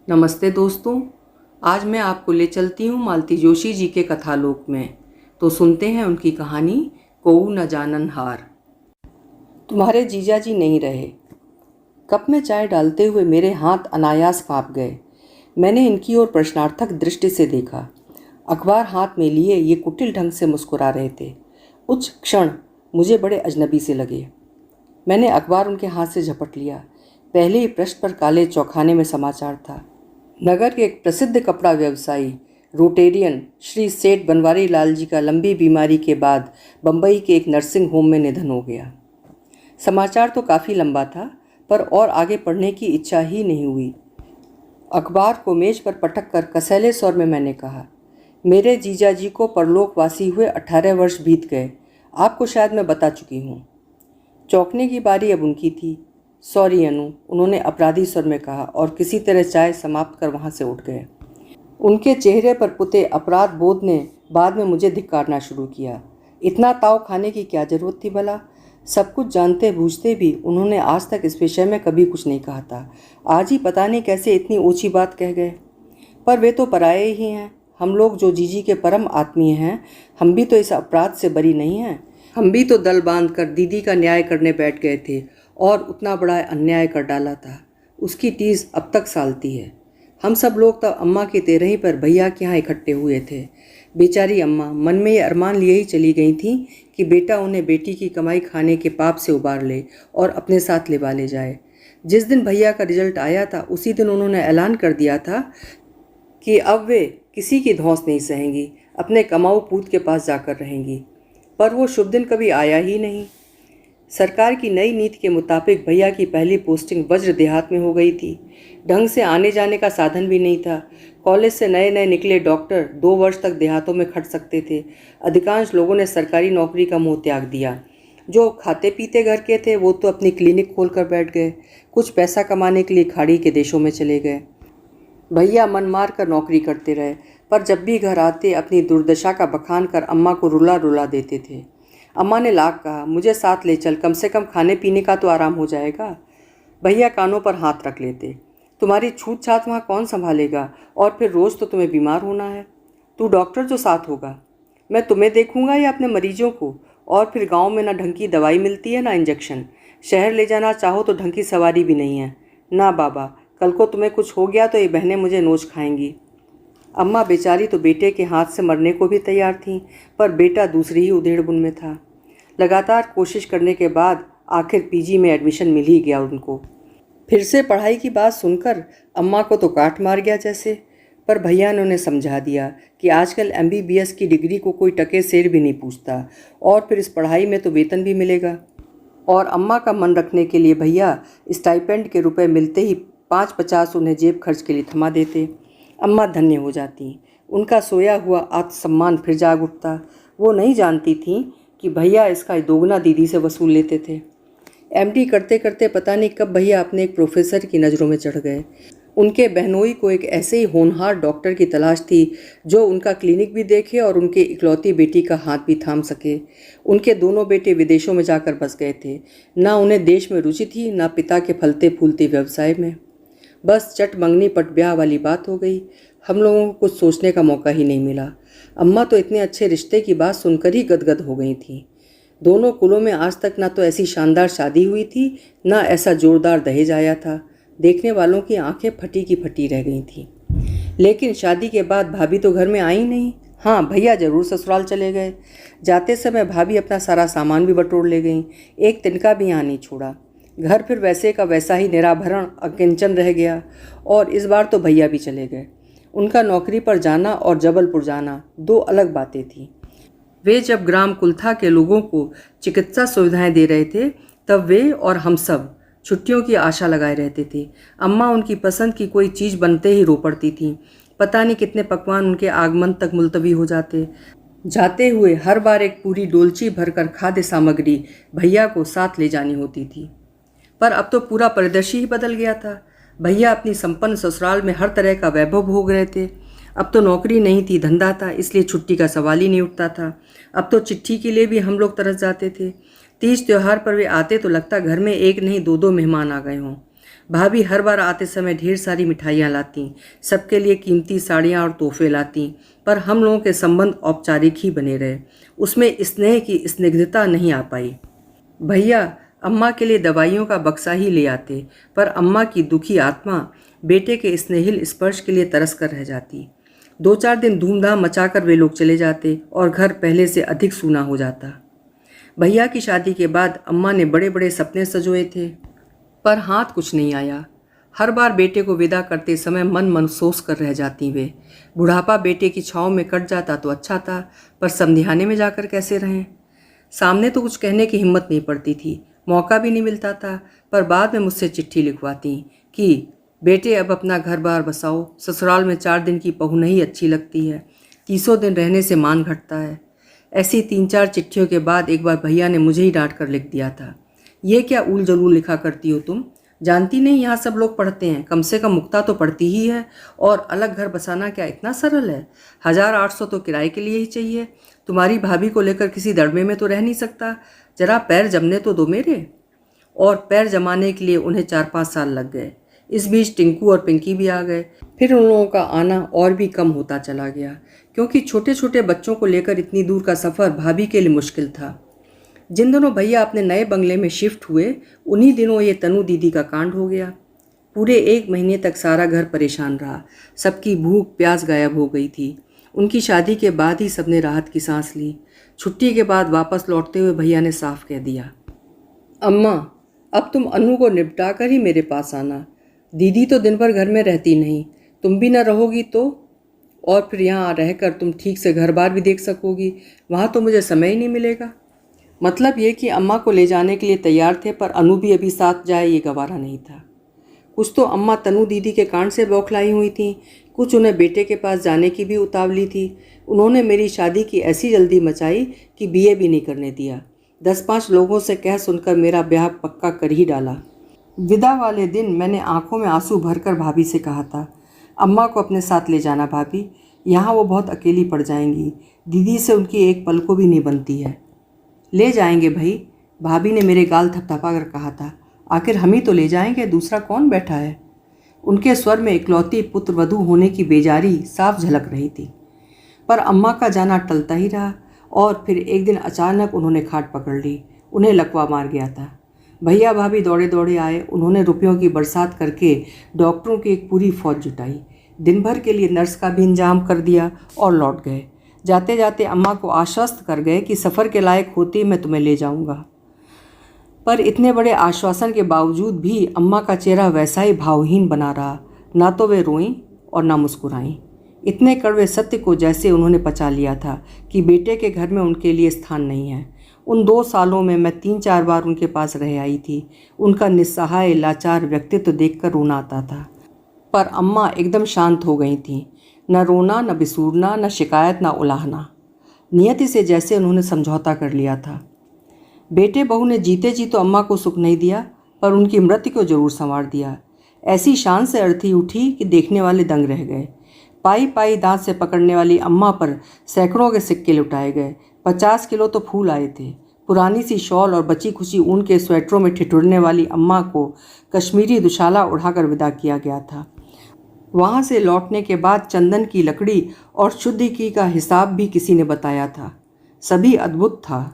नमस्ते दोस्तों। आज मैं आपको ले चलती हूँ मालती जोशी जी के कथालोक में। तो सुनते हैं उनकी कहानी कोऊ न जानन हार। तुम्हारे जीजा जी नहीं रहे। कप में चाय डालते हुए मेरे हाथ अनायास कांप गए। मैंने इनकी ओर प्रश्नार्थक दृष्टि से देखा। अखबार हाथ में लिए ये कुटिल ढंग से मुस्कुरा रहे थे। उस क्षण मुझे बड़े अजनबी से लगे। मैंने अखबार उनके हाथ से झपट लिया। पहले ही पृष्ठ पर काले चौखाने में समाचार था। नगर के एक प्रसिद्ध कपड़ा व्यवसायी रोटेरियन श्री सेठ बनवारी लाल जी का लंबी बीमारी के बाद बंबई के एक नर्सिंग होम में निधन हो गया। समाचार तो काफ़ी लंबा था, पर और आगे पढ़ने की इच्छा ही नहीं हुई। अखबार को मेज पर पटक कर कसैले स्वर में मैंने कहा, मेरे जीजा जी को परलोकवासी हुए 18 वर्ष बीत गए। आपको शायद मैं बता चुकी हूँ। चौंकने की बारी अब उनकी थी। सॉरी अनु, उन्होंने अपराधी स्वर में कहा और किसी तरह चाय समाप्त कर वहाँ से उठ गए। उनके चेहरे पर पुते अपराध बोध ने बाद में मुझे धिक्कारना शुरू किया। इतना ताव खाने की क्या जरूरत थी भला? सब कुछ जानते बूझते भी उन्होंने आज तक इस विषय में कभी कुछ नहीं कहा था। आज ही पता नहीं कैसे इतनी ऊंची बात कह गए। पर वे तो पराये ही हैं। हम लोग जो जीजी के परम आत्मीय हैं, हम भी तो इस अपराध से बरी नहीं हैं। हम भी तो दल बांध कर दीदी का न्याय करने बैठ गए थे और उतना बड़ा अन्याय कर डाला था। उसकी टीस अब तक सालती है। हम सब लोग तो अम्मा की तेरही पर भैया के यहाँ इकट्ठे हुए थे। बेचारी अम्मा मन में ये अरमान लिए ही चली गई थी कि बेटा उन्हें बेटी की कमाई खाने के पाप से उबार ले और अपने साथ लिवा ले जाए। जिस दिन भैया का रिजल्ट आया था, उसी दिन उन्होंने ऐलान कर दिया था कि अब वे किसी की धौंस नहीं सहेंगी, अपने कमाऊ पूत के पास जाकर रहेंगी। पर वो शुभ दिन कभी आया ही नहीं। सरकार की नई नीति के मुताबिक भैया की पहली पोस्टिंग वज्र देहात में हो गई थी। ढंग से आने जाने का साधन भी नहीं था। कॉलेज से नए नए निकले डॉक्टर 2 वर्ष तक देहातों में खट सकते थे। अधिकांश लोगों ने सरकारी नौकरी का मोह त्याग दिया। जो खाते पीते घर के थे वो तो अपनी क्लिनिक खोल कर बैठ गए। कुछ पैसा कमाने के लिए खाड़ी के देशों में चले गए। भैया मन मार कर नौकरी करते रहे, पर जब भी घर आते अपनी दुर्दशा का बखान कर अम्मा को रुला रुला देते थे। अम्मा ने लाख कहा, मुझे साथ ले चल, कम से कम खाने पीने का तो आराम हो जाएगा। भैया कानों पर हाथ रख लेते, तुम्हारी छूत छात वहाँ कौन संभालेगा, और फिर रोज़ तो तुम्हें बीमार होना है। तू डॉक्टर जो साथ होगा, मैं तुम्हें देखूंगा या अपने मरीजों को। और फिर गांव में ना ढंग की दवाई मिलती है ना इंजेक्शन। शहर ले जाना चाहो तो ढंग की सवारी भी नहीं है। ना बाबा, कल को तुम्हें कुछ हो गया तो ये बहनें मुझे नोच खाएंगी। अम्मा बेचारी तो बेटे के हाथ से मरने को भी तैयार थीं, पर बेटा दूसरी ही उधेड़-बुन में था। लगातार कोशिश करने के बाद आखिर पीजी में एडमिशन मिल ही गया उनको। फिर से पढ़ाई की बात सुनकर अम्मा को तो काट मार गया जैसे। पर भैया ने उन्हें समझा दिया कि आजकल एमबीबीएस की डिग्री को कोई टके सेर भी नहीं पूछता, और फिर इस पढ़ाई में तो वेतन भी मिलेगा। और अम्मा का मन रखने के लिए भैया स्टाइपेंड के रुपए मिलते ही 5-50 उन्हें जेब खर्च के लिए थमा देते। अम्मा धन्य हो जाती। उनका सोया हुआ आत्मसम्मान फिर जाग उठता। वो नहीं जानती थीं कि भैया इसका दोगुना दीदी से वसूल लेते थे। एमडी करते करते पता नहीं कब भैया अपने एक प्रोफेसर की नज़रों में चढ़ गए। उनके बहनोई को एक ऐसे ही होनहार डॉक्टर की तलाश थी जो उनका क्लिनिक भी देखे और उनके इकलौती बेटी का हाथ भी थाम सके। उनके दोनों बेटे विदेशों में जाकर बस गए थे। ना उन्हें देश में रुचि थी, ना पिता के फलते फूलते व्यवसाय में। बस चट मंगनी पट ब्याह वाली बात हो गई। हम लोगों को कुछ सोचने का मौका ही नहीं मिला। अम्मा तो इतने अच्छे रिश्ते की बात सुनकर ही गदगद हो गई थी। दोनों कुलों में आज तक ना तो ऐसी शानदार शादी हुई थी, ना ऐसा जोरदार दहेज आया था। देखने वालों की आंखें फटी की फटी रह गई थीं। लेकिन शादी के बाद भाभी तो घर में आई नहीं। हाँ, भैया जरूर ससुराल चले गए। जाते समय भाभी अपना सारा सामान भी बटोर ले गईं। एक तिनका भी यहाँ नहीं छोड़ा। घर फिर वैसे का वैसा ही निराभरण अकिंचन रह गया। और इस बार तो भैया भी चले गए। उनका नौकरी पर जाना और जबलपुर जाना 2 अलग बातें थीं। वे जब ग्राम कुल्था के लोगों को चिकित्सा सुविधाएं दे रहे थे, तब वे और हम सब छुट्टियों की आशा लगाए रहते थे। अम्मा उनकी पसंद की कोई चीज़ बनते ही रो पड़ती थीं। पता नहीं कितने पकवान उनके आगमन तक मुलतवी हो जाते। जाते हुए हर बार एक पूरी डोलची भरकर खाद्य सामग्री भैया को साथ ले जानी होती थी। पर अब तो पूरा परिदृश्य ही बदल गया था। भैया अपनी संपन्न ससुराल में हर तरह का वैभव भोग रहे थे। अब तो नौकरी नहीं थी, धंधा था, इसलिए छुट्टी का सवाल ही नहीं उठता था। अब तो चिट्ठी के लिए भी हम लोग तरस जाते थे। तीज त्यौहार पर वे आते तो लगता घर में एक नहीं 2-2 मेहमान आ गए हों। भाभी हर बार आते समय ढेर सारी मिठाइयाँ लाती, सबके लिए कीमती साड़ियाँ और तोहफे लाती, पर हम लोगों के संबंध औपचारिक ही बने रहे। उसमें स्नेह की स्निग्धता नहीं आ पाई। भैया अम्मा के लिए दवाइयों का बक्सा ही ले आते, पर अम्मा की दुखी आत्मा बेटे के स्नेहिल स्पर्श के लिए तरस कर रह जाती। 2-4 दिन धूमधाम मचाकर वे लोग चले जाते और घर पहले से अधिक सूना हो जाता। भैया की शादी के बाद अम्मा ने बड़े बड़े सपने सजोए थे, पर हाथ कुछ नहीं आया। हर बार बेटे को विदा करते समय मन मनसोस कर रह जाती वे। बुढ़ापा बेटे की छाँव में कट जाता तो अच्छा था, पर समधियाने में जाकर कैसे रहें। सामने तो कुछ कहने की हिम्मत नहीं पड़ती थी, मौका भी नहीं मिलता था, पर बाद में मुझसे चिट्ठी लिखवाती कि बेटे अब अपना घर बार बसाओ, ससुराल में 4 दिन की पहुँ नहीं अच्छी लगती है, 30 दिन रहने से मान घटता है। ऐसी 3-4 चिट्ठियों के बाद एक बार भैया ने मुझे ही डांट कर लिख दिया था, ये क्या ऊल जलूल लिखा करती हो तुम, जानती नहीं यहाँ सब लोग पढ़ते हैं, कम से कम मुक्ता तो पढ़ती ही है, और अलग घर बसाना क्या इतना सरल है। 1800 तो किराए के लिए ही चाहिए। तुम्हारी भाभी को लेकर किसी दड़मे में तो रह नहीं सकता, जरा पैर जमने तो दो मेरे। और पैर जमाने के लिए उन्हें 4-5 साल लग गए। इस बीच टिंकू और पिंकी भी आ गए। फिर उन लोगों का आना और भी कम होता चला गया, क्योंकि छोटे छोटे बच्चों को लेकर इतनी दूर का सफ़र भाभी के लिए मुश्किल था। जिन दिनों भैया अपने नए बंगले में शिफ्ट हुए, उन्हीं दिनों ये तनु दीदी का कांड हो गया। पूरे 1 महीने तक सारा घर परेशान रहा। सबकी भूख प्यास गायब हो गई थी। उनकी शादी के बाद ही सबने राहत की सांस ली। छुट्टी के बाद वापस लौटते हुए भैया ने साफ कह दिया, अम्मा अब तुम अनु को निपटा कर ही मेरे पास आना। दीदी तो दिन भर घर में रहती नहीं, तुम भी न रहोगी तो, और फिर यहाँ रहकर तुम ठीक से घर बार भी देख सकोगी, वहाँ तो मुझे समय ही नहीं मिलेगा। मतलब ये कि अम्मा को ले जाने के लिए तैयार थे, पर अनु भी अभी साथ जाए ये गवारा नहीं था। कुछ तो अम्मा तनु दीदी के कांड से बौखलाई हुई थीं, कुछ उन्हें बेटे के पास जाने की भी उतावली थी। उन्होंने मेरी शादी की ऐसी जल्दी मचाई कि बीए भी नहीं करने दिया। 10-5 लोगों से कह सुनकर मेरा ब्याह पक्का कर ही डाला। विदा वाले दिन मैंने आंखों में आंसू भरकर भाभी से कहा था, अम्मा को अपने साथ ले जाना भाभी, यहाँ वो बहुत अकेली पड़ जाएंगी, दीदी से उनकी एक पल को भी नहीं बनती है। ले जाएंगे भाई, भाभी ने मेरे गाल थपथपा कर कहा था, आखिर हम ही तो ले जाएंगे, दूसरा कौन बैठा है। उनके स्वर में इकलौती पुत्र वधू होने की बेजारी साफ झलक रही थी। पर अम्मा का जाना टलता ही रहा, और फिर एक दिन अचानक उन्होंने खाट पकड़ ली। उन्हें लकवा मार गया था। भैया भाभी दौड़े दौड़े आए। उन्होंने रुपयों की बरसात करके डॉक्टरों की एक पूरी फौज जुटाई, दिन भर के लिए नर्स का भी इंतजाम कर दिया और लौट गए। जाते जाते अम्मा को आश्वस्त कर गए कि सफ़र के लायक होते मैं तुम्हें ले जाऊंगा। पर इतने बड़े आश्वासन के बावजूद भी अम्मा का चेहरा वैसा ही भावहीन बना रहा। ना तो वे रोईं और ना मुस्कुराईं। इतने कड़वे सत्य को जैसे उन्होंने पचा लिया था कि बेटे के घर में उनके लिए स्थान नहीं है। उन 2 सालों में मैं 3-4 बार उनके पास रह आई थी। उनका निस्सहाय लाचार व्यक्तित्व देखकर रोना आता था। पर अम्मा एकदम शांत हो गई थीं। न रोना, न बिसूरना, न शिकायत, न उलाहना। नियति से जैसे उन्होंने समझौता कर लिया था। बेटे बहू ने जीते जी तो अम्मा को सुख नहीं दिया, पर उनकी मृत्यु को जरूर संवार दिया। ऐसी शान से अर्थी उठी कि देखने वाले दंग रह गए। पाई पाई दांत से पकड़ने वाली अम्मा पर सैकड़ों के सिक्के लुटाए गए। 50 किलो तो फूल आए थे। पुरानी सी शॉल और बची खुची ऊन के स्वेटरों में ठिठुरने वाली अम्मा को कश्मीरी दुशाला उड़ाकर विदा किया गया था। वहाँ से लौटने के बाद चंदन की लकड़ी और शुद्धिकी का हिसाब भी किसी ने बताया था। सभी अद्भुत था।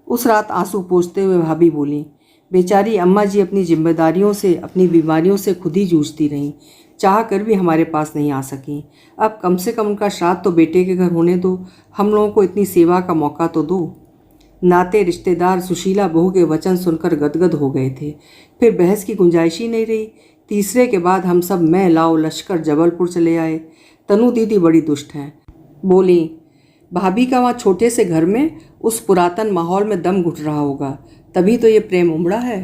उस रात आंसू पोंछते हुए भाभी बोली, बेचारी अम्मा जी अपनी जिम्मेदारियों से, अपनी बीमारियों से खुद ही जूझती रहीं, चाह कर भी हमारे पास नहीं आ सकीं। अब कम से कम उनका श्राद्ध तो बेटे के घर होने दो, हम लोगों को इतनी सेवा का मौका तो दो। नाते रिश्तेदार सुशीला बहू के वचन सुनकर गदगद हो गए थे। फिर बहस की गुंजाइश ही नहीं रही। तीसरे के बाद हम सब मैं लाओ लश्कर जबलपुर चले आए। तनु दीदी बड़ी दुष्ट हैं। बोली, भाभी का वहाँ छोटे से घर में उस पुरातन माहौल में दम घुट रहा होगा, तभी तो ये प्रेम उमड़ा है।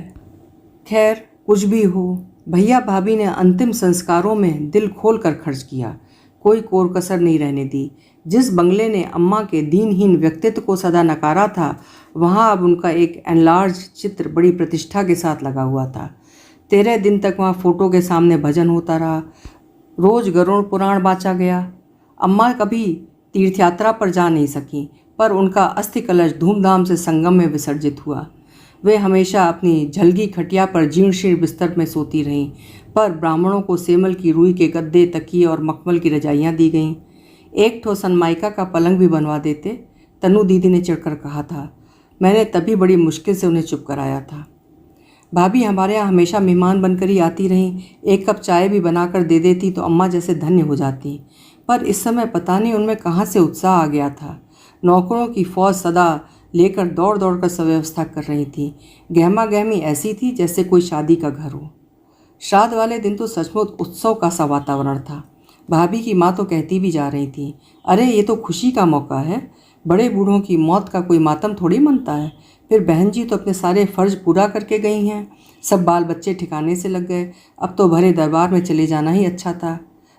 खैर कुछ भी हो, भैया भाभी ने अंतिम संस्कारों में दिल खोल कर खर्च किया, कोई कोर कसर नहीं रहने दी। जिस बंगले ने अम्मा के दीनहीन व्यक्तित्व को सदा नकारा था, वहाँ अब उनका एक एनलार्ज चित्र बड़ी प्रतिष्ठा के साथ लगा हुआ था। 13 दिन तक वहाँ फोटो के सामने भजन होता रहा। रोज गरुड़ पुराण बाँचा गया। अम्मा कभी तीर्थ यात्रा पर जा नहीं सकी, पर उनका अस्थि कलश धूमधाम से संगम में विसर्जित हुआ। वे हमेशा अपनी झलगी खटिया पर जीर्ण शीर्ण बिस्तर में सोती रहीं, पर ब्राह्मणों को सेमल की रुई के गद्दे, तकिए और मखमल की रजाइयाँ दी गईं। एक ठो सनमाइका का पलंग भी बनवा देते, तनु दीदी ने चिढ़कर कहा था। मैंने तभी बड़ी मुश्किल से उन्हें चुप कराया था। भाभी हमारे यहाँ हमेशा मेहमान बनकर ही आती रहीं, एक कप चाय भी बनाकर दे देती तो अम्मा जैसे धन्य हो जाती। पर इस समय पता नहीं उनमें कहाँ से उत्साह आ गया था। नौकरों की फौज सदा लेकर दौड़ दौड़ कर व्यवस्था कर रही थी। गहमा गहमी ऐसी थी जैसे कोई शादी का घर हो। श्राद्ध वाले दिन तो सचमुच उत्सव का सा वातावरण था। भाभी की माँ तो कहती भी जा रही थी, अरे ये तो खुशी का मौका है, बड़े बूढ़ों की मौत का कोई मातम थोड़ी मनता है। फिर बहन जी तो अपने सारे फर्ज पूरा करके गई हैं, सब बाल बच्चे ठिकाने से लग गए, अब तो भरे दरबार में चले जाना ही अच्छा था।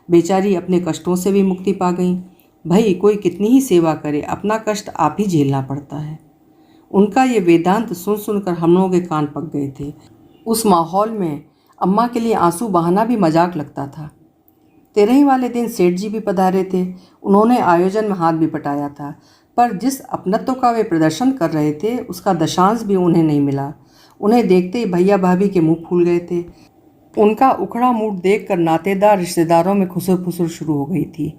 बेचारी अपने कष्टों से भी मुक्ति पा गई। भाई कोई कितनी ही सेवा करे, अपना कष्ट आप ही झेलना पड़ता है। उनका ये वेदांत सुन सुनकर हम लोगों के कान पक गए थे। उस माहौल में अम्मा के लिए आंसू बहाना भी मजाक लगता था। 13 वाले दिन सेठ जी भी पधारे थे। उन्होंने आयोजन में हाथ भी बटाया था, पर जिस अपनत्व का वे प्रदर्शन कर रहे थे उसका दशांश भी उन्हें नहीं मिला। उन्हें देखते ही भैया भाभी के मुंह फूल गए थे। उनका उखड़ा मूड देखकर नातेदार रिश्तेदारों में खुसर फुसर शुरू हो गई थी।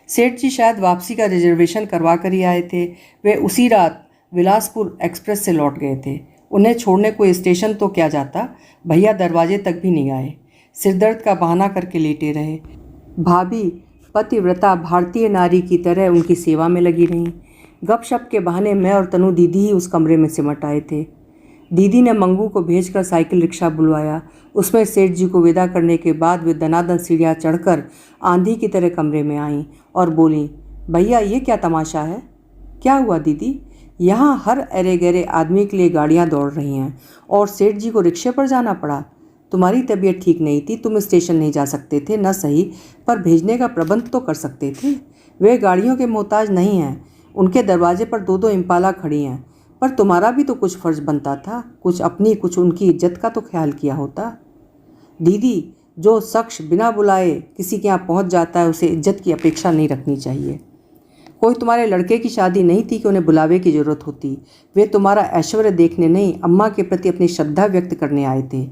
सेठ जी शायद वापसी का रिजर्वेशन करवा कर ही आए थे। वे उसी रात बिलासपुर एक्सप्रेस से लौट गए थे। उन्हें छोड़ने कोई स्टेशन तो क्या जाता, भैया दरवाजे तक भी नहीं आए। सिरदर्द का बहाना करके लेटे रहे। भाभी पतिव्रता भारतीय नारी की तरह उनकी सेवा में लगी रहीं। गपशप के बहाने मैं और तनु दीदी ही उस कमरे में सिमट आए थे। दीदी ने मंगू को भेजकर साइकिल रिक्शा बुलवाया। उसमें सेठ जी को विदा करने के बाद वे दनादन सीढ़ियाँ चढ़कर आंधी की तरह कमरे में आईं और बोलीं, भैया ये क्या तमाशा है? क्या हुआ दीदी? यहाँ हर अरे गहरे आदमी के लिए गाड़ियाँ दौड़ रही हैं और सेठ जी को रिक्शे पर जाना पड़ा। तुम्हारी तबीयत ठीक नहीं थी, तुम स्टेशन नहीं जा सकते थे, न सही पर भेजने का प्रबंध तो कर सकते थे। वे गाड़ियों के मोहताज नहीं हैं। उनके दरवाजे पर 2-2 इम्पाला खड़ी हैं। पर तुम्हारा भी तो कुछ फ़र्ज बनता था, कुछ अपनी कुछ उनकी इज्जत का तो ख्याल किया होता। दीदी, जो शख्स बिना बुलाए किसी के यहाँ पहुँच जाता है उसे इज्जत की अपेक्षा नहीं रखनी चाहिए। कोई तुम्हारे लड़के की शादी नहीं थी कि उन्हें बुलावे की ज़रूरत होती। वे तुम्हारा ऐश्वर्य देखने नहीं, अम्मा के प्रति अपनी श्रद्धा व्यक्त करने आए थे।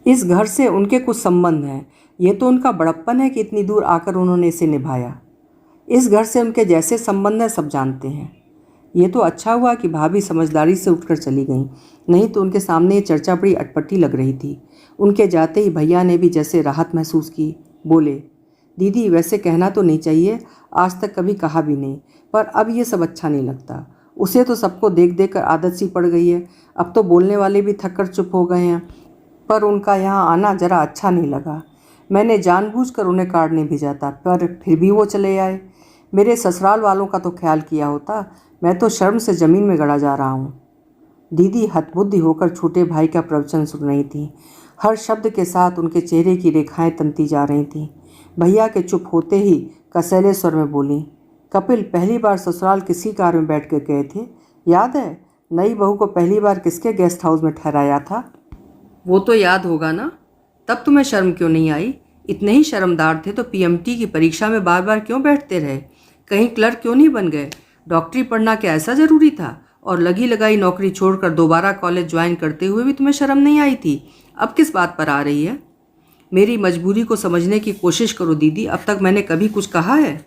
इस घर से उनके कुछ संबंध हैं। ये तो उनका बड़प्पन है कि इतनी दूर आकर उन्होंने इसे निभाया। इस घर से उनके जैसे संबंध हैं सब जानते हैं। ये तो अच्छा हुआ कि भाभी समझदारी से उठकर चली गईं, नहीं तो उनके सामने ये चर्चा बड़ी अटपटी लग रही थी। उनके जाते ही भैया ने भी जैसे राहत महसूस की। बोले, दीदी वैसे कहना तो नहीं चाहिए, आज तक कभी कहा भी नहीं, पर अब ये सब अच्छा नहीं लगता। उसे तो सबको देख देख कर आदत सी पड़ गई है। अब तो बोलने वाले भी थक कर चुप हो गए हैं, पर उनका यहाँ आना जरा अच्छा नहीं लगा। मैंने जानबूझकर उन्हें कार्ड नहीं भेजा था, पर फिर भी वो चले आए। मेरे ससुराल वालों का तो ख्याल किया होता। मैं तो शर्म से ज़मीन में गड़ा जा रहा हूँ। दीदी हतबुद्धि होकर छोटे भाई का प्रवचन सुन रही थी। हर शब्द के साथ उनके चेहरे की रेखाएं तनती जा रही थीं। भैया के चुप होते ही कसैले स्वर में बोली, कपिल पहली बार ससुराल किसी कार में बैठ कर गए थे, याद है? नई बहू को पहली बार किसके गेस्ट हाउस में ठहराया था? वो तो याद होगा ना। तब तुम्हें शर्म क्यों नहीं आई? इतने ही शर्मदार थे तो पीएमटी की परीक्षा में बार बार क्यों बैठते रहे? कहीं क्लर्क क्यों नहीं बन गए? डॉक्टरी पढ़ना क्या ऐसा ज़रूरी था? और लगी लगाई नौकरी छोड़कर दोबारा कॉलेज ज्वाइन करते हुए भी तुम्हें शर्म नहीं आई थी? अब किस बात पर आ रही है? मेरी मजबूरी को समझने की कोशिश करो दीदी। अब तक मैंने कभी कुछ कहा है?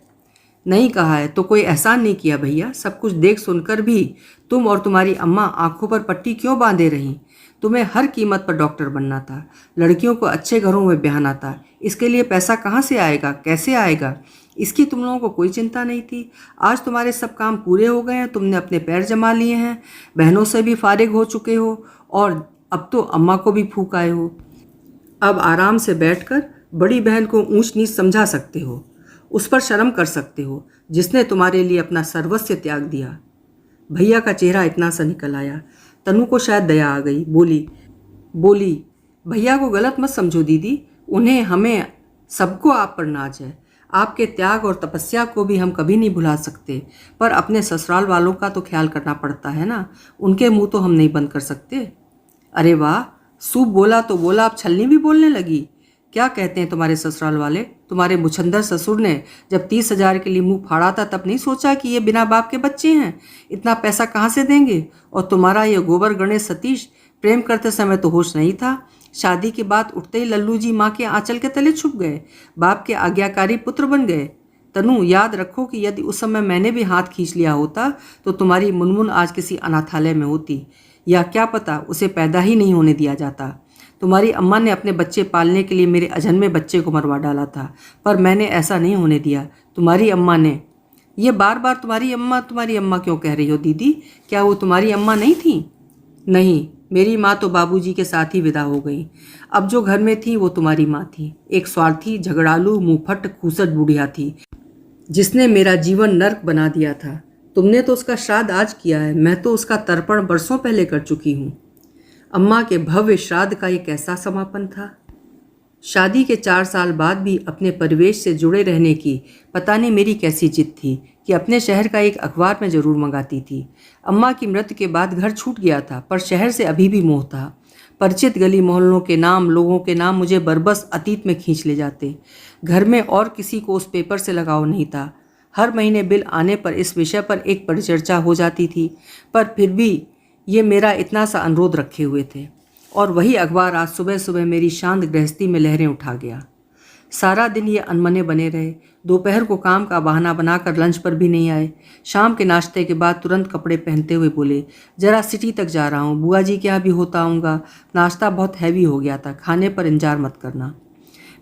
नहीं कहा है तो कोई एहसान नहीं किया भैया। सब कुछ देख सुनकर भी तुम और तुम्हारी अम्मा आंखों पर पट्टी क्यों बांधे रहीं? तुम्हें हर कीमत पर डॉक्टर बनना था, लड़कियों को अच्छे घरों में ब्याहना था। इसके लिए पैसा कहाँ से आएगा, कैसे आएगा, इसकी तुम लोगों को कोई चिंता नहीं थी। आज तुम्हारे सब काम पूरे हो गए हैं, तुमने अपने पैर जमा लिए हैं, बहनों से भी फारिग हो चुके हो और अब तो अम्मा को भी फूंक आए हो। अब आराम से बैठकर बड़ी बहन को ऊंच नीच समझा सकते हो, उस पर शर्म कर सकते हो जिसने तुम्हारे लिए अपना सर्वस्व त्याग दिया। भैया का चेहरा इतना सा निकल आया। तनु को शायद दया आ गई। बोली भैया को गलत मत समझो दीदी, उन्हें हमें सबको आप पर नाज है। आपके त्याग और तपस्या को भी हम कभी नहीं भुला सकते, पर अपने ससुराल वालों का तो ख्याल करना पड़ता है ना। उनके मुंह तो हम नहीं बंद कर सकते। अरे वाह, सूप बोला तो बोला, अब छलनी भी बोलने लगी। क्या कहते हैं तुम्हारे ससुराल वाले? तुम्हारे मुछंदर ससुर ने जब 30,000 के लिए मुंह फाड़ा था तब नहीं सोचा कि ये बिना बाप के बच्चे हैं, इतना पैसा कहाँ से देंगे? और तुम्हारा ये गोबर गणेश सतीश, प्रेम करते समय तो होश नहीं था, शादी के बाद उठते ही लल्लू जी माँ के आंचल के तले छुप गए, बाप के आज्ञाकारी पुत्र बन गए। तनु, याद रखो कि यदि उस समय मैंने भी हाथ खींच लिया होता तो तुम्हारी मुनमुन आज किसी अनाथालय में होती, या क्या पता उसे पैदा ही नहीं होने दिया जाता। तुम्हारी अम्मा ने अपने बच्चे पालने के लिए मेरे अजन्मे बच्चे को मरवा डाला था, पर मैंने ऐसा नहीं होने दिया। तुम्हारी अम्मा ने। ये बार बार तुम्हारी अम्मा क्यों कह रही हो दीदी? क्या वो तुम्हारी अम्मा नहीं थी? नहीं, मेरी माँ तो बाबूजी के साथ ही विदा हो गई। अब जो घर में थी वो तुम्हारी माँ थी, एक स्वार्थी, झगड़ालू, मुंहफट, खूसट बुढ़िया थी, जिसने मेरा जीवन नर्क बना दिया था। तुमने तो उसका श्राद्ध आज किया है, मैं तो उसका तर्पण बरसों पहले कर चुकी हूँ। अम्मा के भव्य श्राद्ध का ये कैसा समापन था। शादी के 4 साल बाद भी अपने परिवेश से जुड़े रहने की पता नहीं मेरी कैसी जिद थी कि अपने शहर का एक अखबार में ज़रूर मंगाती थी। अम्मा की मृत्यु के बाद घर छूट गया था, पर शहर से अभी भी मोह था। परिचित गली मोहल्लों के नाम, लोगों के नाम मुझे बरबस अतीत में खींच ले जाते। घर में और किसी को उस पेपर से लगाव नहीं था। हर महीने बिल आने पर इस विषय पर एक परिचर्चा हो जाती थी, पर फिर भी ये मेरा इतना सा अनुरोध रखे हुए थे। और वही अखबार आज सुबह सुबह मेरी शांत गृहस्थी में लहरें उठा गया। सारा दिन ये अनमने बने रहे। दोपहर को काम का बहाना बनाकर लंच पर भी नहीं आए। शाम के नाश्ते के बाद तुरंत कपड़े पहनते हुए बोले, जरा सिटी तक जा रहा हूँ, बुआ जी के यहाँ भी होता आऊँगा। नाश्ता बहुत हैवी हो गया था, खाने पर इंतजार मत करना।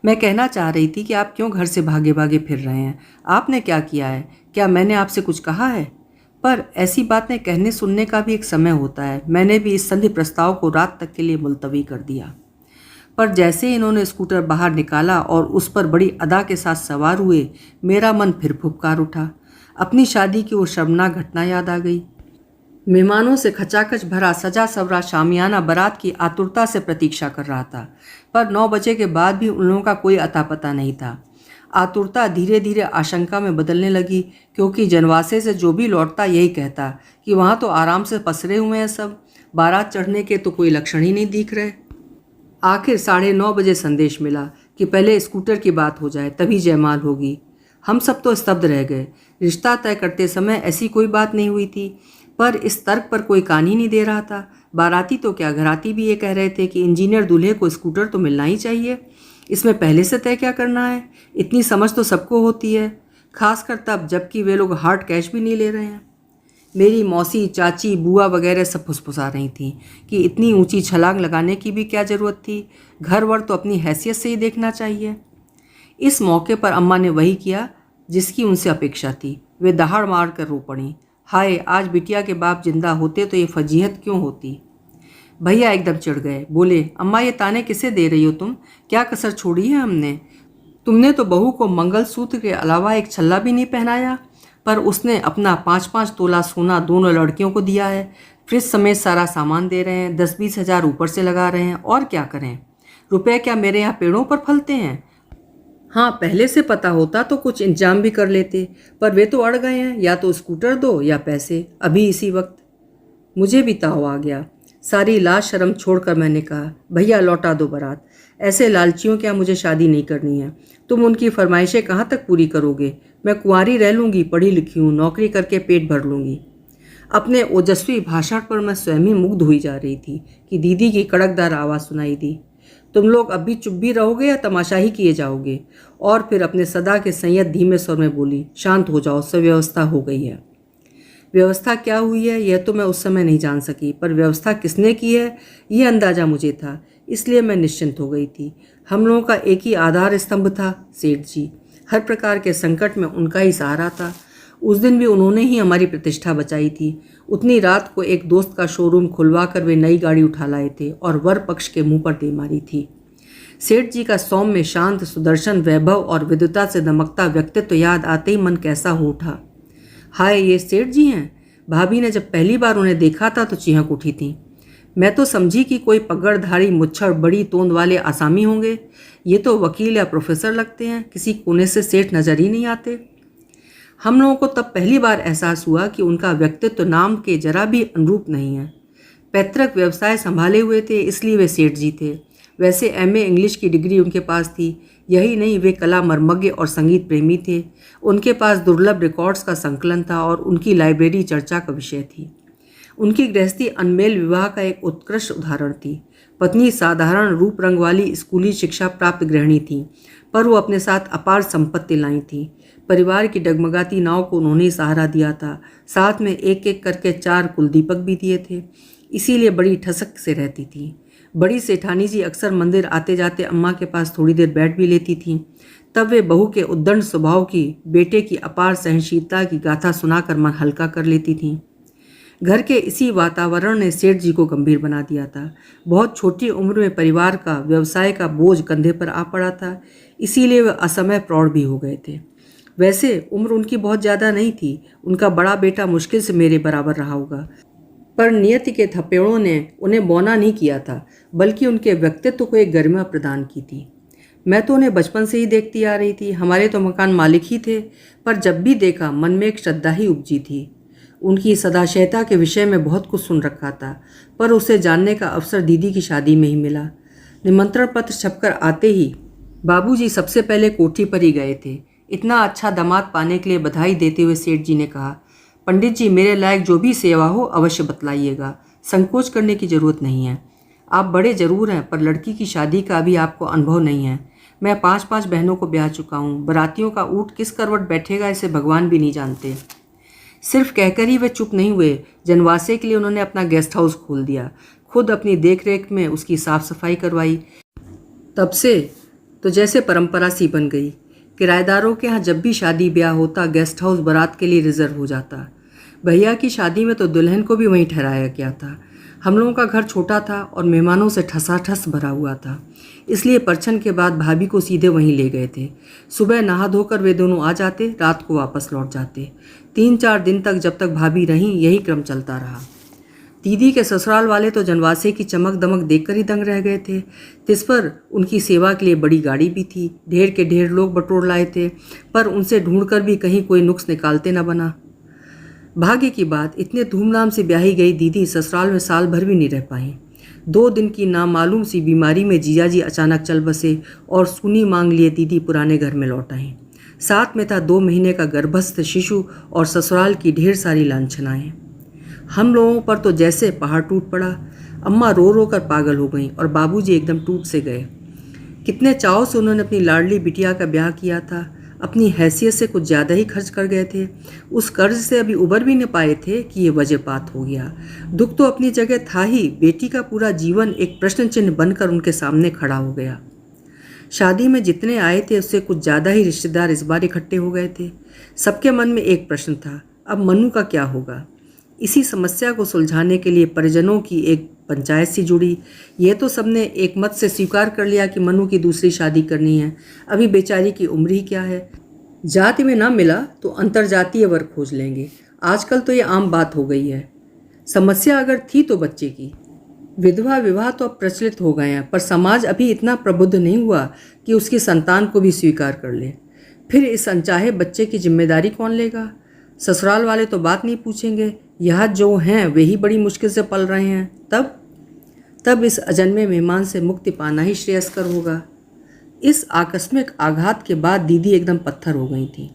मैं कहना चाह रही थी कि आप क्यों घर से भागे भागे फिर रहे हैं? आपने क्या किया है? क्या मैंने आपसे कुछ कहा है? पर ऐसी बातें कहने सुनने का भी एक समय होता है। मैंने भी इस संधि प्रस्ताव को रात तक के लिए मुलतवी कर दिया। पर जैसे इन्होंने स्कूटर बाहर निकाला और उस पर बड़ी अदा के साथ सवार हुए, मेरा मन फिर फुफकार उठा। अपनी शादी की वो शर्मनाक घटना याद आ गई। मेहमानों से खचाखच भरा सजा सवरा शामियाना बारात की आतुरता से प्रतीक्षा कर रहा था, पर 9 बजे के बाद भी उन लोगों का कोई अता पता नहीं था। आतुरता धीरे धीरे आशंका में बदलने लगी, क्योंकि जनवासे से जो भी लौटता यही कहता कि वहाँ तो आराम से पसरे हुए हैं सब, बारात चढ़ने के तो कोई लक्षण ही नहीं दिख रहे। आखिर 9:30 बजे संदेश मिला कि पहले स्कूटर की बात हो जाए, तभी जयमाल होगी। हम सब तो स्तब्ध रह गए। रिश्ता तय करते समय ऐसी कोई बात नहीं हुई थी, पर इस तर्क पर कोई कान ही नहीं दे रहा था। बाराती तो क्या, घराती भी ये कह रहे थे कि इंजीनियर दूल्हे को स्कूटर तो मिलना ही चाहिए। इसमें पहले से तय क्या करना है? इतनी समझ तो सबको होती है, खासकर तब जबकि वे लोग हार्ड कैश भी नहीं ले रहे हैं। मेरी मौसी, चाची, बुआ वगैरह सब फुसफुसा रही थीं कि इतनी ऊंची छलांग लगाने की भी क्या ज़रूरत थी, घर वर तो अपनी हैसियत से ही देखना चाहिए। इस मौके पर अम्मा ने वही किया जिसकी उनसे अपेक्षा थी। वे दहाड़ मार कर रो पड़ी, हाय, आज बिटिया के बाप जिंदा होते तो ये फजीहत क्यों होती। भैया एकदम चिढ़ गए, बोले, अम्मा ये ताने किसे दे रही हो तुम? क्या कसर छोड़ी है हमने? तुमने तो बहू को मंगलसूत्र के अलावा एक छल्ला भी नहीं पहनाया, पर उसने अपना 5-5 तोला सोना दोनों लड़कियों को दिया है। फ्रिज समेत सारा सामान दे रहे हैं, 10-20 हज़ार ऊपर से लगा रहे हैं। और क्या करें? रुपए क्या मेरे यहाँ पेड़ों पर फलते हैं? हाँ, पहले से पता होता तो कुछ इंतजाम भी कर लेते, पर वे तो अड़ गए हैं, या तो स्कूटर दो या पैसे, अभी इसी वक्त। मुझे भी ताव आ गया। सारी लाज शर्म छोड़कर मैंने कहा, भैया लौटा दो बारात। ऐसे लालचियों क्या मुझे शादी नहीं करनी है। तुम उनकी फरमाइशें कहाँ तक पूरी करोगे? मैं कुंवारी रह लूँगी, पढ़ी लिखी हूँ, नौकरी करके पेट भर लूँगी। अपने ओजस्वी भाषण पर मैं स्वयं ही मुग्ध हुई जा रही थी कि दीदी की कड़कदार आवाज़ सुनाई दी, तुम लोग अब भी चुप भी रहोगे या तमाशा ही किए जाओगे? और फिर अपने सदा के संयत धीमे स्वर में बोली, शांत हो जाओ, सब व्यवस्था हो गई है। व्यवस्था क्या हुई है यह तो मैं उस समय नहीं जान सकी, पर व्यवस्था किसने की है यह अंदाज़ा मुझे था, इसलिए मैं निश्चिंत हो गई थी। हम लोगों का एक ही आधार स्तंभ था, सेठ जी। हर प्रकार के संकट में उनका ही सहारा था। उस दिन भी उन्होंने ही हमारी प्रतिष्ठा बचाई थी। उतनी रात को एक दोस्त का शोरूम खुलवा कर वे नई गाड़ी उठा लाए थे और वर पक्ष के मुंह पर दे मारी थी। सेठ जी का सौम्य, शांत, सुदर्शन, वैभव और विद्वता से दमकता व्यक्तित्व याद आते ही मन कैसा हो उठा। हाय, ये सेठ जी हैं? भाभी ने जब पहली बार उन्हें देखा था तो चीहक उठी थी। मैं तो समझी कि कोई पगड़धारी, मुच्छड़, बड़ी तोंद वाले आसामी होंगे। ये तो वकील या प्रोफेसर लगते हैं, किसी कोने से सेठ नजर ही नहीं आते। हम लोगों को तब पहली बार एहसास हुआ कि उनका व्यक्तित्व नाम के जरा भी अनुरूप नहीं है। पैतृक व्यवसाय संभाले हुए थे, इसलिए वे सेठ जी थे। वैसे एमए इंग्लिश की डिग्री उनके पास थी। यही नहीं, वे कला मर्मज्ञ और संगीत प्रेमी थे। उनके पास दुर्लभ रिकॉर्ड्स का संकलन था और उनकी लाइब्रेरी चर्चा का विषय थी। उनकी गृहस्थी अनमेल विवाह का एक उत्कृष्ट उदाहरण थी। पत्नी साधारण रूप रंग वाली स्कूली शिक्षा प्राप्त गृहिणी थी, पर वो अपने साथ अपार संपत्ति लाई थी। परिवार की डगमगाती नाव को उन्होंने सहारा दिया था। साथ में एक एक करके 4 कुलदीपक भी दिए थे। इसीलिए बड़ी ठसक से रहती थी। बड़ी सेठानी जी अक्सर मंदिर आते जाते अम्मा के पास थोड़ी देर बैठ भी लेती थीं। तब वे बहू के उद्दंड स्वभाव की, बेटे की अपार सहनशीलता की गाथा सुनाकर मन हल्का कर लेती थीं। घर के इसी वातावरण ने सेठ जी को गंभीर बना दिया था। बहुत छोटी उम्र में परिवार का, व्यवसाय का बोझ कंधे पर आ पड़ा था, इसीलिए वे असमय प्रौढ़ भी हो गए थे। वैसे उम्र उनकी बहुत ज़्यादा नहीं थी। उनका बड़ा बेटा मुश्किल से मेरे बराबर रहा होगा, पर नियति के थपेड़ों ने उन्हें बौना नहीं किया था, बल्कि उनके व्यक्तित्व को एक गरिमा प्रदान की थी। मैं तो उन्हें बचपन से ही देखती आ रही थी। हमारे तो मकान मालिक ही थे, पर जब भी देखा मन में एक श्रद्धा ही उपजी थी। उनकी सदाशयता के विषय में बहुत कुछ सुन रखा था, पर उसे जानने का अवसर दीदी की शादी में ही मिला। निमंत्रण पत्र छपकर आते ही बाबूजी सबसे पहले कोठी पर ही गए थे। इतना अच्छा दामाद पाने के लिए बधाई देते हुए सेठ जी ने कहा, पंडित जी, मेरे लायक जो भी सेवा हो अवश्य बतलाइएगा। संकोच करने की जरूरत नहीं है। आप बड़े जरूर हैं, पर लड़की की शादी का अभी आपको अनुभव नहीं है। मैं 5 बहनों को ब्याह चुका हूँ। बरातियों का ऊँट किस करवट बैठेगा इसे भगवान भी नहीं जानते। सिर्फ कहकर ही वे चुप नहीं हुए। जनवासे के लिए उन्होंने अपना गेस्ट हाउस खोल दिया, खुद अपनी देखरेख में उसकी साफ सफाई करवाई। तब से तो जैसे परंपरा सी बन गई। किराएदारों के यहाँ जब भी शादी ब्याह होता, गेस्ट हाउस बारात के लिए रिजर्व हो जाता। भैया की शादी में तो दुल्हन को भी वहीं ठहराया गया था। हम लोगों का घर छोटा था और मेहमानों से ठसाठस भरा हुआ था, इसलिए परछन के बाद भाभी को सीधे वहीं ले गए थे। सुबह नहा धोकर वे दोनों आ जाते, रात को वापस लौट जाते। 3-4 दिन तक जब तक भाभी रहीं, यही क्रम चलता रहा। दीदी के ससुराल वाले तो जनवासे की चमक दमक देखकर ही दंग रह गए थे। तिस पर उनकी सेवा के लिए बड़ी गाड़ी भी थी। ढेर के ढेर लोग बटोर लाए थे, पर उनसे ढूंढकर भी कहीं कोई नुक्स निकालते न बना। भाग्य की बात, इतने धूमधाम से ब्याही गई दीदी ससुराल में साल भर भी नहीं रह पाई। 2 दिन की नामालूम सी बीमारी में जीजाजी अचानक चल बसे और सूनी मांग लिए दीदी पुराने घर में लौट आई। साथ में था 2 महीने का गर्भस्थ शिशु और ससुराल की ढेर सारी लांछनाएं। हम लोगों पर तो जैसे पहाड़ टूट पड़ा। अम्मा रो रो कर पागल हो गईं और बाबूजी एकदम टूट से गए। कितने चाव से उन्होंने अपनी लाडली बिटिया का ब्याह किया था। अपनी हैसियत से कुछ ज़्यादा ही खर्च कर गए थे। उस कर्ज से अभी उबर भी न पाए थे कि ये वज्रपात हो गया। दुख तो अपनी जगह था ही, बेटी का पूरा जीवन एक प्रश्न चिन्ह बनकर उनके सामने खड़ा हो गया। शादी में जितने आए थे उससे कुछ ज़्यादा ही रिश्तेदार इस बार इकट्ठे हो गए थे। सबके मन में एक प्रश्न था, अब मन्नू का क्या होगा। इसी समस्या को सुलझाने के लिए परिजनों की एक पंचायत सी जुड़ी। ये तो सबने एक मत से स्वीकार कर लिया कि मन्नू की दूसरी शादी करनी है। अभी बेचारी की उम्र ही क्या है। जाति में ना मिला तो अंतरजातीय वर्ग खोज लेंगे। आजकल तो ये आम बात हो गई है। समस्या अगर थी तो बच्चे की। विधवा विवाह तो अब प्रचलित हो गए हैं, पर समाज अभी इतना प्रबुद्ध नहीं हुआ कि उसकी संतान को भी स्वीकार कर ले। फिर इस अनचाहे बच्चे की जिम्मेदारी कौन लेगा। ससुराल वाले तो बात नहीं पूछेंगे। यहाँ जो हैं वे ही बड़ी मुश्किल से पल रहे हैं। तब इस अजन्मे मेहमान से मुक्ति पाना ही श्रेयस्कर होगा। इस आकस्मिक आघात के बाद दीदी एकदम पत्थर हो गई थी।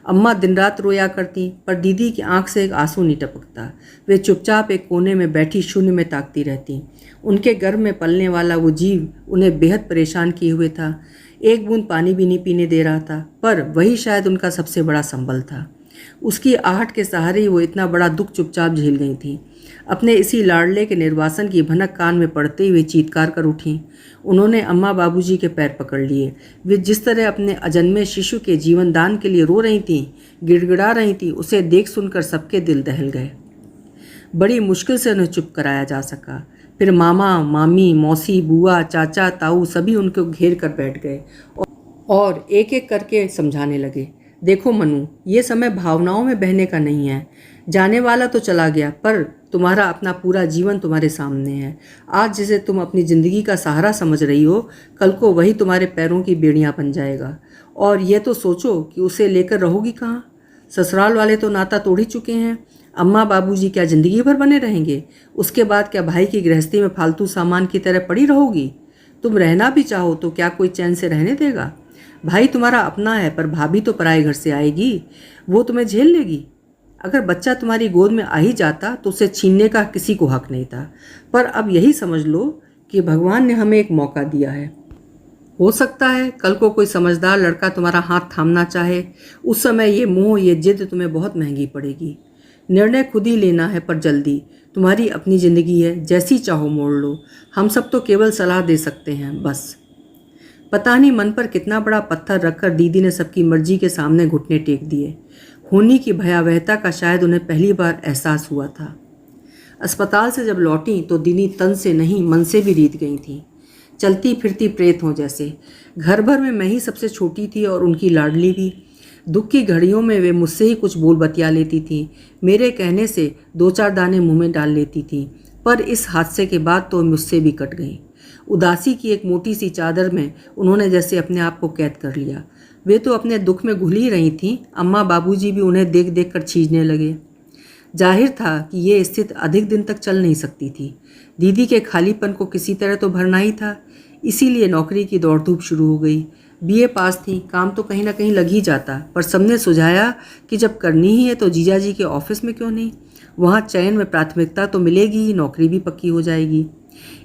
अम्मा दिन रात रोया करती, पर दीदी की आंख से एक आंसू नहीं टपकता। वे चुपचाप एक कोने में बैठी शून्य में ताकती रहती। उनके गर्भ में पलने वाला वो जीव उन्हें बेहद परेशान किए हुए था। एक बूंद पानी भी नहीं पीने दे रहा था, पर वही शायद उनका सबसे बड़ा संबल था। उसकी आहट के सहारे ही वो इतना बड़ा दुख चुपचाप झेल गई थी। अपने इसी लाडले के निर्वासन की भनक कान में पड़ते हुए चीत्कार कर उठी। उन्होंने अम्मा बाबूजी के पैर पकड़ लिए। वे जिस तरह अपने अजन्मे शिशु के जीवन दान के लिए रो रही थीं, गिड़गिड़ा रही थीं, उसे देख सुनकर सबके दिल दहल गए। बड़ी मुश्किल से उन्हें चुप कराया जा सका। फिर मामा, मामी, मौसी, बुआ, चाचा, ताऊ सभी उनको घेर कर बैठ गए और एक एक करके समझाने लगे, देखो मनु, ये समय भावनाओं में बहने का नहीं है। जाने वाला तो चला गया, पर तुम्हारा अपना पूरा जीवन तुम्हारे सामने है। आज जिसे तुम अपनी ज़िंदगी का सहारा समझ रही हो, कल को वही तुम्हारे पैरों की बेड़ियाँ बन जाएगा। और ये तो सोचो कि उसे लेकर रहोगी कहाँ। ससुराल वाले तो नाता तोड़ ही चुके हैं। अम्मा बाबूजी क्या ज़िंदगी भर बने रहेंगे। उसके बाद क्या भाई की गृहस्थी में फालतू सामान की तरह पड़ी रहोगी। तुम रहना भी चाहो तो क्या कोई चैन से रहने देगा? भाई तुम्हारा अपना है, पर भाभी तो पराए घर से आएगी, वो तुम्हें झेल लेगी। अगर बच्चा तुम्हारी गोद में आ ही जाता तो उसे छीनने का किसी को हक नहीं था। पर अब यही समझ लो कि भगवान ने हमें एक मौका दिया है। हो सकता है कल को कोई समझदार लड़का तुम्हारा हाथ थामना चाहे, उस समय ये मोह, ये जिद तुम्हें बहुत महंगी पड़ेगी। निर्णय खुद ही लेना है, पर जल्दी। तुम्हारी अपनी ज़िंदगी है, जैसी चाहो मोड़ लो। हम सब तो केवल सलाह दे सकते हैं बस। पता नहीं मन पर कितना बड़ा पत्थर रखकर दीदी ने सबकी मर्जी के सामने घुटने टेक दिए। होनी की भयावहता का शायद उन्हें पहली बार एहसास हुआ था। अस्पताल से जब लौटी तो दीदी तन से नहीं मन से भी रीत गई थी, चलती फिरती प्रेत हों जैसे। घर भर में मैं ही सबसे छोटी थी और उनकी लाडली भी। दुख की घड़ियों में वे मुझसे ही कुछ बोल बतिया लेती थी, मेरे कहने से 2-4 दाने मुंह में डाल लेती थी। पर इस हादसे के बाद तो मुझसे भी कट गई। उदासी की एक मोटी सी चादर में उन्होंने जैसे अपने आप को कैद कर लिया। वे तो अपने दुख में घुल ही रही थीं, अम्मा बाबूजी भी उन्हें देख देख कर छींचने लगे। जाहिर था कि ये स्थिति अधिक दिन तक चल नहीं सकती थी। दीदी के खालीपन को किसी तरह तो भरना ही था, इसीलिए नौकरी की दौड़ धूप शुरू हो गई। बीए पास थी, काम तो कहीं ना कहीं लग ही जाता, पर सबने सुझाया कि जब करनी ही है तो जीजा जी के ऑफिस में क्यों नहीं, वहाँ चयन में प्राथमिकता तो मिलेगी ही, नौकरी भी पक्की हो जाएगी।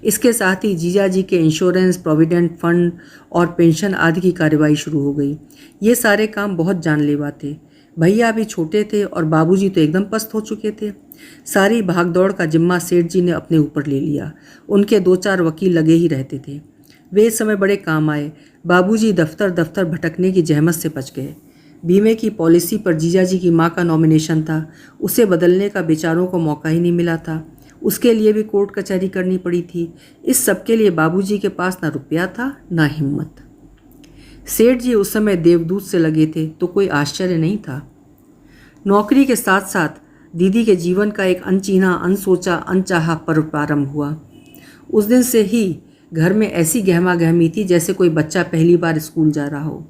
इसके साथ ही जीजा जी के इंश्योरेंस, प्रोविडेंट फंड और पेंशन आदि की कार्रवाई शुरू हो गई। ये सारे काम बहुत जानलेवा थे। भैया अभी छोटे थे और बाबूजी तो एकदम पस्त हो चुके थे। सारी भागदौड़ का जिम्मा सेठ जी ने अपने ऊपर ले लिया। उनके 2-4 वकील लगे ही रहते थे। वे इस समय बड़े काम आए। बाबूजी दफ्तर दफ्तर भटकने की जहमत से बच गए। बीमे की पॉलिसी पर जीजा जी की माँ का नॉमिनेशन था, उसे बदलने का बेचारों को मौका ही नहीं मिला था। उसके लिए भी कोर्ट कचहरी करनी पड़ी थी। इस सब के लिए बाबूजी के पास ना रुपया था ना हिम्मत। सेठ जी उस समय देवदूत से लगे थे तो कोई आश्चर्य नहीं था। नौकरी के साथ साथ दीदी के जीवन का एक अनचिन्हा, अनसोचा, अनचाहा पर्व प्रारंभ हुआ। उस दिन से ही घर में ऐसी गहमा गहमी थी जैसे कोई बच्चा पहली बार स्कूल जा रहा हो।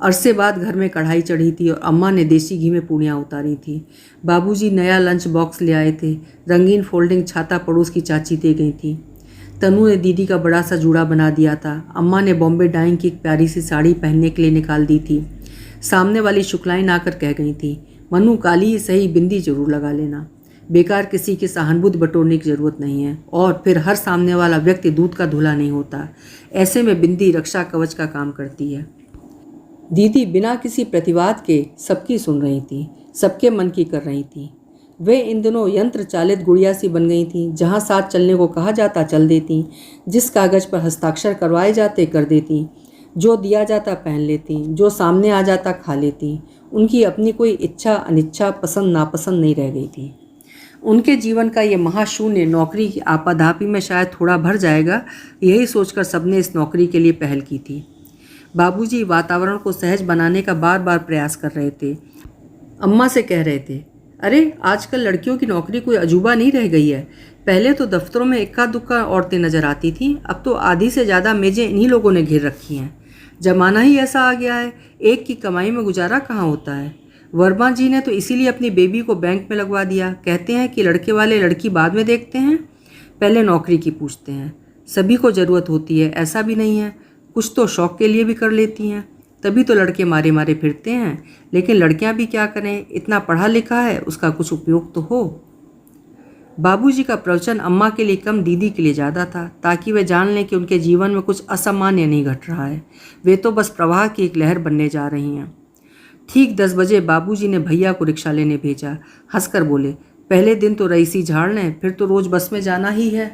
अरसे बाद घर में कढ़ाई चढ़ी थी और अम्मा ने देसी घी में पूड़ियाँ उतारी थी। बाबूजी नया लंच बॉक्स ले आए थे। रंगीन फोल्डिंग छाता पड़ोस की चाची दे गई थी। तनु ने दीदी का बड़ा सा जूड़ा बना दिया था। अम्मा ने बॉम्बे डाइंग की एक प्यारी सी साड़ी पहनने के लिए निकाल दी थी। सामने वाली शुक्लाइन आकर कह गई थी, मनु काली ही सही, बिंदी जरूर लगा लेना। बेकार किसी की सहानुभूति बटोरने की ज़रूरत नहीं है। और फिर हर सामने वाला व्यक्ति दूध का धुला नहीं होता। ऐसे में बिंदी रक्षा कवच का काम करती है। दीदी बिना किसी प्रतिवाद के सबकी सुन रही थी, सबके मन की कर रही थी। वे इन दिनों यंत्र चालित गुड़िया सी बन गई थीं। जहाँ साथ चलने को कहा जाता चल देती, जिस कागज़ पर हस्ताक्षर करवाए जाते कर देती, जो दिया जाता पहन लेती, जो सामने आ जाता खा लेती। उनकी अपनी कोई इच्छा अनिच्छा, पसंद नापसंद नहीं रह गई थी। उनके जीवन का ये महाशून्य नौकरी की आपाधापी में शायद थोड़ा भर जाएगा, यही सोचकर सबने इस नौकरी के लिए पहल की थी। बाबूजी वातावरण को सहज बनाने का बार बार प्रयास कर रहे थे। अम्मा से कह रहे थे, अरे आजकल लड़कियों की नौकरी कोई अजूबा नहीं रह गई है। पहले तो दफ्तरों में इक्का दुक्का औरतें नजर आती थीं, अब तो आधी से ज़्यादा मेजें इन्हीं लोगों ने घेर रखी हैं। जमाना ही ऐसा आ गया है, एक की कमाई में गुजारा कहाँ होता है। वर्मा जी ने तो इसीलिए अपनी बेबी को बैंक में लगवा दिया। कहते हैं कि लड़के वाले लड़की बाद में देखते हैं, पहले नौकरी की पूछते हैं। सभी को ज़रूरत होती है, ऐसा भी नहीं है। कुछ तो शौक़ के लिए भी कर लेती हैं, तभी तो लड़के मारे मारे फिरते हैं। लेकिन लड़कियां भी क्या करें, इतना पढ़ा लिखा है, उसका कुछ उपयोग तो हो। बाबूजी का प्रवचन अम्मा के लिए कम, दीदी के लिए ज़्यादा था, ताकि वे जान लें कि उनके जीवन में कुछ असामान्य नहीं घट रहा है। वे तो बस प्रवाह की एक लहर बनने जा रही हैं। ठीक 10 बजे बाबूजी ने भैया को रिक्शा लेने भेजा। हंसकर बोले, पहले दिन तो रईसी झाड़ लें, फिर तो रोज़ बस में जाना ही है।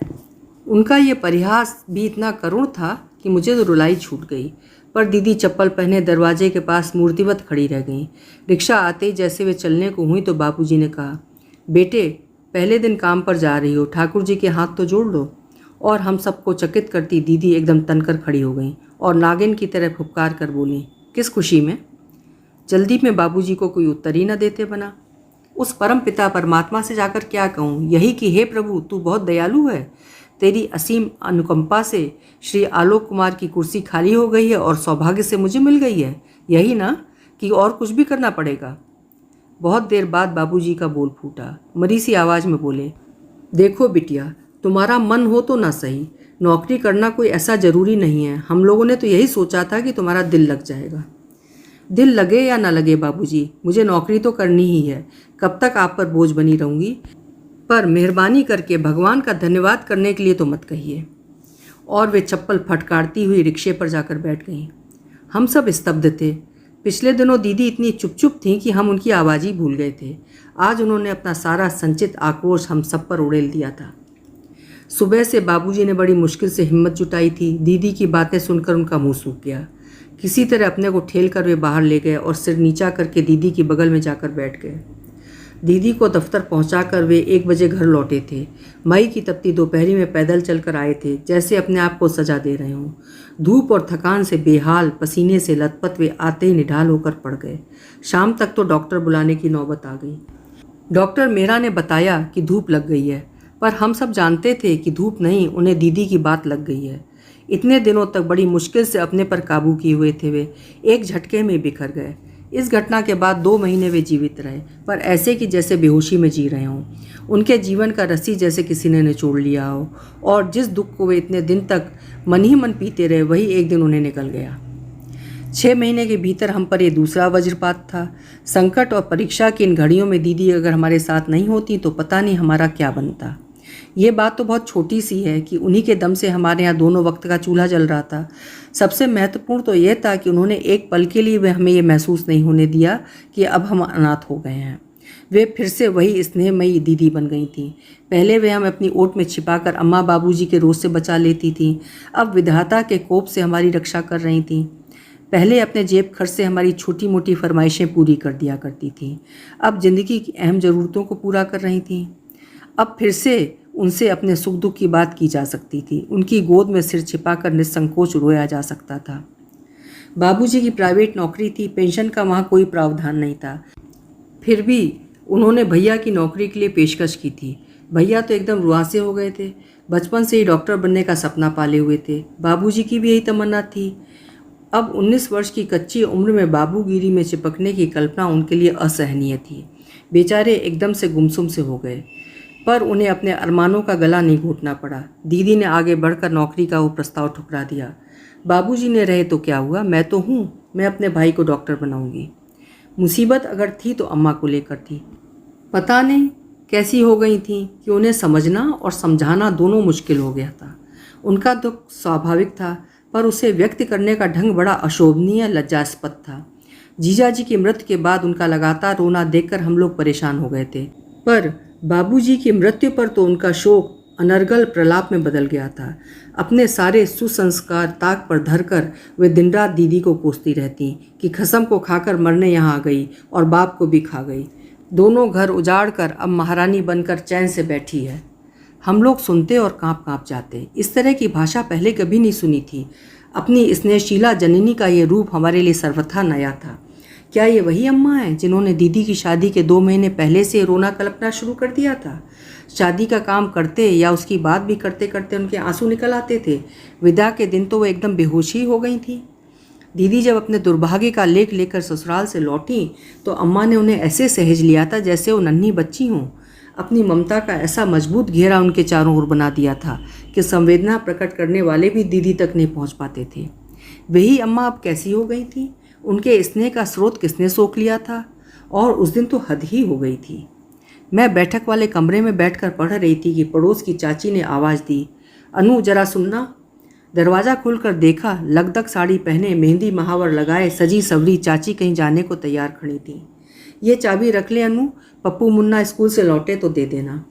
उनका ये परिहास भी इतना करुण था कि मुझे तो रुलाई छूट गई। पर दीदी चप्पल पहने दरवाजे के पास मूर्तिवत खड़ी रह गईं। रिक्शा आते ही जैसे वे चलने को हुई तो बाबूजी ने कहा, बेटे पहले दिन काम पर जा रही हो, ठाकुर जी के हाथ तो जोड़ लो। और हम सबको चकित करती दीदी एकदम तनकर खड़ी हो गई और नागिन की तरह फुफकार कर बोली, किस खुशी में? जल्दी में बाबूजी को कोई उत्तर ही न देते बना। उस परम पिता परमात्मा से जाकर क्या कहूँ, यही कि हे प्रभु तू बहुत दयालु है, तेरी असीम अनुकंपा से श्री आलोक कुमार की कुर्सी खाली हो गई है और सौभाग्य से मुझे मिल गई है। यही ना कि और कुछ भी करना पड़ेगा। बहुत देर बाद बाबूजी का बोल फूटा। मरी सी आवाज़ में बोले, देखो बिटिया, तुम्हारा मन हो तो ना सही, नौकरी करना कोई ऐसा ज़रूरी नहीं है। हम लोगों ने तो यही सोचा था कि तुम्हारा दिल लग जाएगा। दिल लगे या ना लगे बाबूजी, मुझे नौकरी तो करनी ही है। कब तक आप पर बोझ बनी रहूँगी? पर मेहरबानी करके भगवान का धन्यवाद करने के लिए तो मत कहिए। और वे चप्पल फटकारती हुई रिक्शे पर जाकर बैठ गईं। हम सब स्तब्ध थे। पिछले दिनों दीदी इतनी चुप चुप थीं कि हम उनकी आवाज़ ही भूल गए थे। आज उन्होंने अपना सारा संचित आक्रोश हम सब पर उड़ेल दिया था। सुबह से बाबूजी ने बड़ी मुश्किल से हिम्मत जुटाई थी। दीदी की बातें सुनकर उनका मुंह सूख गया। किसी तरह अपने को ठेल कर वे बाहर ले गए और सिर नीचा करके दीदी की बगल में जाकर बैठ गए। दीदी को दफ्तर पहुंचाकर वे 1 बजे घर लौटे थे। मई की तपती दोपहरी में पैदल चलकर आए थे, जैसे अपने आप को सजा दे रहे हों। धूप और थकान से बेहाल, पसीने से लथपथ वे आते ही निढाल होकर पड़ गए। शाम तक तो डॉक्टर बुलाने की नौबत आ गई। डॉक्टर मेहरा ने बताया कि धूप लग गई है, पर हम सब जानते थे कि धूप नहीं, उन्हें दीदी की बात लग गई है। इतने दिनों तक बड़ी मुश्किल से अपने पर काबू किए हुए थे वे, एक झटके में बिखर गए। इस घटना के बाद 2 महीने वे जीवित रहे, पर ऐसे कि जैसे बेहोशी में जी रहे हों। उनके जीवन का रस्सी जैसे किसी ने निचोड़ लिया हो, और जिस दुख को वे इतने दिन तक मन ही मन पीते रहे, वही एक दिन उन्हें निकल गया। 6 महीने के भीतर हम पर यह दूसरा वज्रपात था। संकट और परीक्षा की इन घड़ियों में दीदी अगर हमारे साथ नहीं होती तो पता नहीं हमारा क्या बनता। ये बात तो बहुत छोटी सी है कि उन्हीं के दम से हमारे यहाँ दोनों वक्त का चूल्हा जल रहा था। सबसे महत्वपूर्ण तो यह था कि उन्होंने एक पल के लिए वे हमें ये महसूस नहीं होने दिया कि अब हम अनाथ हो गए हैं। वे फिर से वही स्नेहमयी दीदी बन गई थीं। पहले वे हमें अपनी ओट में छिपाकर अम्मा बाबूजी के रोज से बचा लेती थीं, अब विधाता के कोप से हमारी रक्षा कर रही थीं। पहले अपने जेब खर्च से हमारी छोटी मोटी फरमाइशें पूरी कर दिया करती थीं, अब जिंदगी की अहम ज़रूरतों को पूरा कर रही थीं। अब फिर से उनसे अपने सुख दुख की बात की जा सकती थी। उनकी गोद में सिर छिपाकर निसंकोच रोया जा सकता था। बाबूजी की प्राइवेट नौकरी थी, पेंशन का वहाँ कोई प्रावधान नहीं था। फिर भी उन्होंने भैया की नौकरी के लिए पेशकश की थी। भैया तो एकदम रुआसे हो गए थे। बचपन से ही डॉक्टर बनने का सपना पाले हुए थे। बाबूजी की भी यही तमन्ना थी। अब 19 वर्ष की कच्ची उम्र में बाबूगिरी में चिपकने की कल्पना उनके लिए असहनीय थी। बेचारे एकदम से गुमसुम से हो गए, पर उन्हें अपने अरमानों का गला नहीं घोटना पड़ा। दीदी ने आगे बढ़कर नौकरी का वो प्रस्ताव ठुकरा दिया। बाबूजी ने रहे तो क्या हुआ, मैं तो हूँ, मैं अपने भाई को डॉक्टर बनाऊंगी। मुसीबत अगर थी तो अम्मा को लेकर थी। पता नहीं कैसी हो गई थी कि उन्हें समझना और समझाना दोनों मुश्किल हो गया था। उनका दुख स्वाभाविक था, पर उसे व्यक्त करने का ढंग बड़ा अशोभनीय, लज्जास्पद था। जीजा जी की मृत्यु के बाद उनका लगातार रोना देखकर हम लोग परेशान हो गए थे, पर बाबूजी की मृत्यु पर तो उनका शोक अनर्गल प्रलाप में बदल गया था। अपने सारे सुसंस्कार ताक पर धरकर वे दिन रात दीदी को कोसती रहती कि खसम को खाकर मरने यहाँ आ गई और बाप को भी खा गई। दोनों घर उजाड़ कर अब महारानी बनकर चैन से बैठी है। हम लोग सुनते और कांप कांप जाते। इस तरह की भाषा पहले कभी नहीं सुनी थी। अपनी स्नेहशीला जननी का ये रूप हमारे लिए सर्वथा नया था। क्या ये वही अम्मा हैं जिन्होंने दीदी की शादी के 2 महीने पहले से रोना कल्पना शुरू कर दिया था? शादी का काम करते या उसकी बात भी करते करते उनके आंसू निकल आते थे। विदा के दिन तो वो एकदम बेहोशी हो गई थी। दीदी जब अपने दुर्भाग्य का लेख लेकर ससुराल से लौटी तो अम्मा ने उन्हें ऐसे सहेज लिया था जैसे वो नन्ही बच्ची हों। अपनी ममता का ऐसा मजबूत घेरा उनके चारों ओर बना दिया था कि संवेदना प्रकट करने वाले भी दीदी तक नहीं पहुंच पाते थे। वही अम्मा अब कैसी हो गई थी? उनके स्नेह का स्रोत किसने सोख लिया था? और उस दिन तो हद ही हो गई थी। मैं बैठक वाले कमरे में बैठकर पढ़ रही थी कि पड़ोस की चाची ने आवाज़ दी, अनु जरा सुनना। दरवाज़ा खोलकर देखा, लगदग साड़ी पहने, मेहंदी महावर लगाए सजी सवरी चाची कहीं जाने को तैयार खड़ी थी। ये चाबी रख ले अनु, पप्पू मुन्ना स्कूल से लौटे तो दे देना।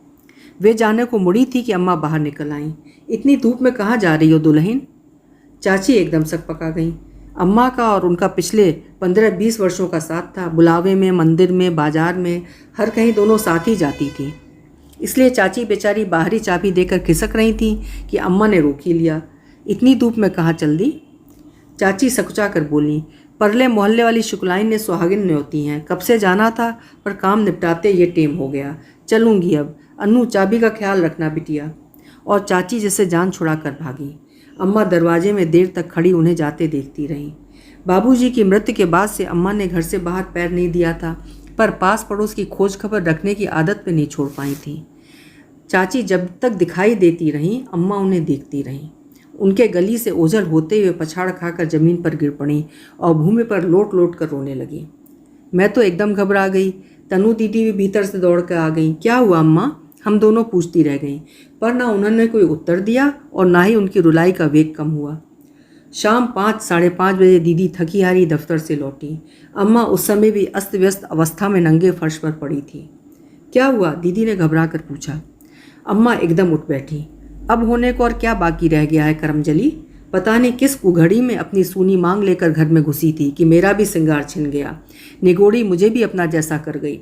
वे जाने को मुड़ी थी कि अम्मा बाहर निकल आईं। इतनी धूप में कहाँ जा रही हो दुल्हन? चाची एकदम सकपका गईं। अम्मा का और उनका पिछले 15-20 वर्षों का साथ था। बुलावे में, मंदिर में, बाजार में, हर कहीं दोनों साथ ही जाती थी। इसलिए चाची बेचारी बाहरी चाबी देकर खिसक रही थी कि अम्मा ने रोक ही लिया। इतनी धूप में कहाँ चल दी? चाची सकुचा कर बोली, परले मोहल्ले वाली शुक्लाइन ने सुहागिन न्योती हैं, कब से जाना था पर काम निपटाते ये टेम हो गया। चलूँगी अब। अनु चाबी का ख्याल रखना बिटिया। और चाची जैसे जान छुड़ा कर भागी। अम्मा दरवाजे में देर तक खड़ी उन्हें जाते देखती रहीं। बाबूजी की मृत्यु के बाद से अम्मा ने घर से बाहर पैर नहीं दिया था, पर पास पड़ोस की खोज खबर रखने की आदत पे नहीं छोड़ पाई थी। चाची जब तक दिखाई देती रहीं, अम्मा उन्हें देखती रहीं। उनके गली से ओझल होते हुए पछाड़ खाकर जमीन पर गिर पड़ी और भूमि पर लोट लोट कर रोने लगी। मैं तो एकदम घबरा गई। तनु दीदी भी भीतर से दौड़ कर आ गई। क्या हुआ अम्मा? हम दोनों पूछती रह गईं, पर ना उन्होंने कोई उत्तर दिया और ना ही उनकी रुलाई का वेग कम हुआ। शाम 5 साढ़े 5 बजे दीदी थकी हारी दफ्तर से लौटी। अम्मा उस समय भी अस्त व्यस्त अवस्था में नंगे फर्श पर पड़ी थी। क्या हुआ? दीदी ने घबरा कर पूछा। अम्मा एकदम उठ बैठी। अब होने को और क्या बाकी रह गया है करमजली? पता नहीं किस कुघड़ी में अपनी सूनी मांग लेकर घर में घुसी थी कि मेरा भी श्रृंगार छिन गया। निगोड़ी मुझे भी अपना जैसा कर गई।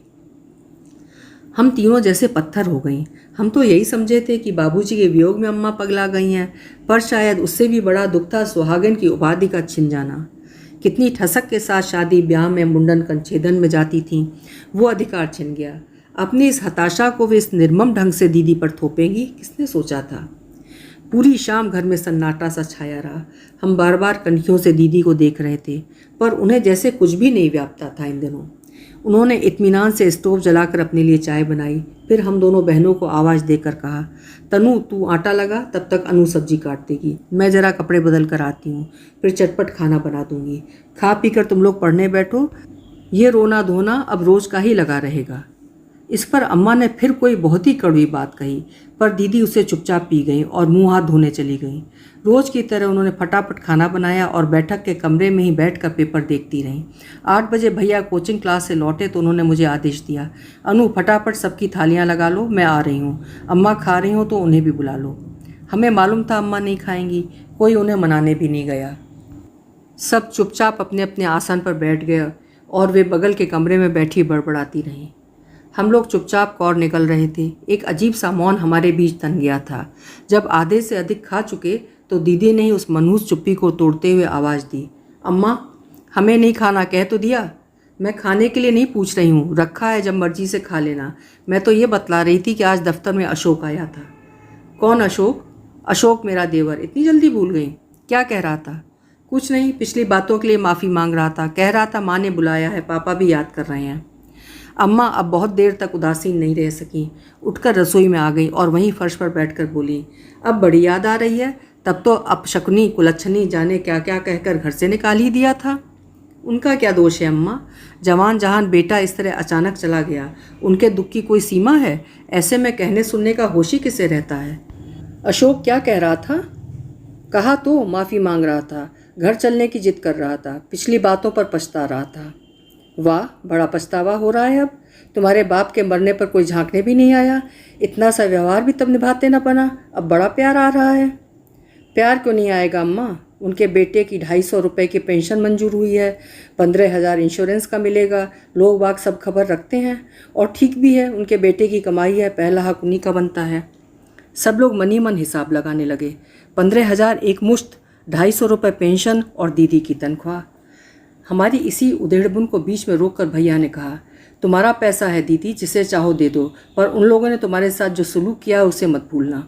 हम तीनों जैसे पत्थर हो गईं। हम तो यही समझे थे कि बाबूजी के वियोग में अम्मा पगला गई हैं, पर शायद उससे भी बड़ा दुख था सुहागन की उपाधि का छिन जाना। कितनी ठसक के साथ शादी ब्याह में मुंडन कंछेदन में जाती थीं, वो अधिकार छिन गया। अपनी इस हताशा को वे इस निर्मम ढंग से दीदी पर थोपेंगी, किसने सोचा था? पूरी शाम घर में सन्नाटा सा छाया रहा। हम बार बार कनखियों से दीदी को देख रहे थे, पर उन्हें जैसे कुछ भी नहीं व्यापता था इन दिनों। उन्होंने इत्मीनान से स्टोव जलाकर अपने लिए चाय बनाई। फिर हम दोनों बहनों को आवाज़ देकर कहा, तनु तू आटा लगा, तब तक अनु सब्जी काट देगी। मैं ज़रा कपड़े बदल कर आती हूँ, फिर चटपट खाना बना दूँगी। खा पी कर तुम लोग पढ़ने बैठो। ये रोना धोना अब रोज़ का ही लगा रहेगा। इस पर अम्मा ने फिर कोई बहुत ही कड़वी बात कही, पर दीदी उसे चुपचाप पी गई और मुंह हाथ धोने चली गईं। रोज़ की तरह उन्होंने फटाफट खाना बनाया और बैठक के कमरे में ही बैठकर पेपर देखती रहीं। 8 बजे भैया कोचिंग क्लास से लौटे तो उन्होंने मुझे आदेश दिया, अनु फटाफट सबकी थालियाँ लगा लो, मैं आ रही हूँ। अम्मा खा रही हो तो उन्हें भी बुला लो। हमें मालूम था अम्मा नहीं खाएंगी, कोई उन्हें मनाने भी नहीं गया। सब चुपचाप अपने अपने आसन पर बैठ गए और वे बगल के कमरे में बैठी बड़बड़ाती रहीं। हम लोग चुपचाप कौर निकल रहे थे। एक अजीब सा मौन हमारे बीच तन गया था। जब आधे से अधिक खा चुके तो दीदी ने ही उस मनहूस चुप्पी को तोड़ते हुए आवाज़ दी, अम्मा हमें नहीं खाना, कह तो दिया। मैं खाने के लिए नहीं पूछ रही हूँ, रखा है, जब मर्जी से खा लेना। मैं तो ये बतला रही थी कि आज दफ्तर में अशोक आया था। कौन अशोक? अशोक मेरा देवर। इतनी जल्दी भूल गई? क्या कह रहा था? कुछ नहीं, पिछली बातों के लिए माफ़ी मांग रहा था। कह रहा था माँ ने बुलाया है, पापा भी याद कर रहे हैं। अम्मा अब बहुत देर तक उदासीन नहीं रह सकीं। उठकर रसोई में आ गई और वहीं फर्श पर बैठकर बोली, अब बड़ी याद आ रही है? तब तो अपशकुनी कुलच्छनी जाने क्या क्या कहकर घर से निकाल ही दिया था। उनका क्या दोष है अम्मा? जवान जहान बेटा इस तरह अचानक चला गया, उनके दुख की कोई सीमा है? ऐसे में कहने सुनने का होश ही किसे रहता है? अशोक क्या कह रहा था? कहा तो माफ़ी मांग रहा था, घर चलने की जिद कर रहा था, पिछली बातों पर पछता रहा था। वाह, बड़ा पछतावा हो रहा है अब। तुम्हारे बाप के मरने पर कोई झांकने भी नहीं आया। इतना सा व्यवहार भी तब निभाते न बना, अब बड़ा प्यार आ रहा है। प्यार क्यों नहीं आएगा अम्मा? उनके बेटे की 250 रुपये की पेंशन मंजूर हुई है, 15,000 इंश्योरेंस का मिलेगा। लोग बाग सब खबर रखते हैं और ठीक भी है, उनके बेटे की कमाई है, पहला हक उन्हीं का बनता है। सब लोग मनी मन हिसाब लगाने लगे। 15,000 एक मुश्त, 250 रुपये पेंशन और दीदी की तनख्वाह। हमारी इसी उधेड़बुन को बीच में रोककर भैया ने कहा, तुम्हारा पैसा है दीदी, जिसे चाहो दे दो, पर उन लोगों ने तुम्हारे साथ जो सलूक किया है उसे मत भूलना।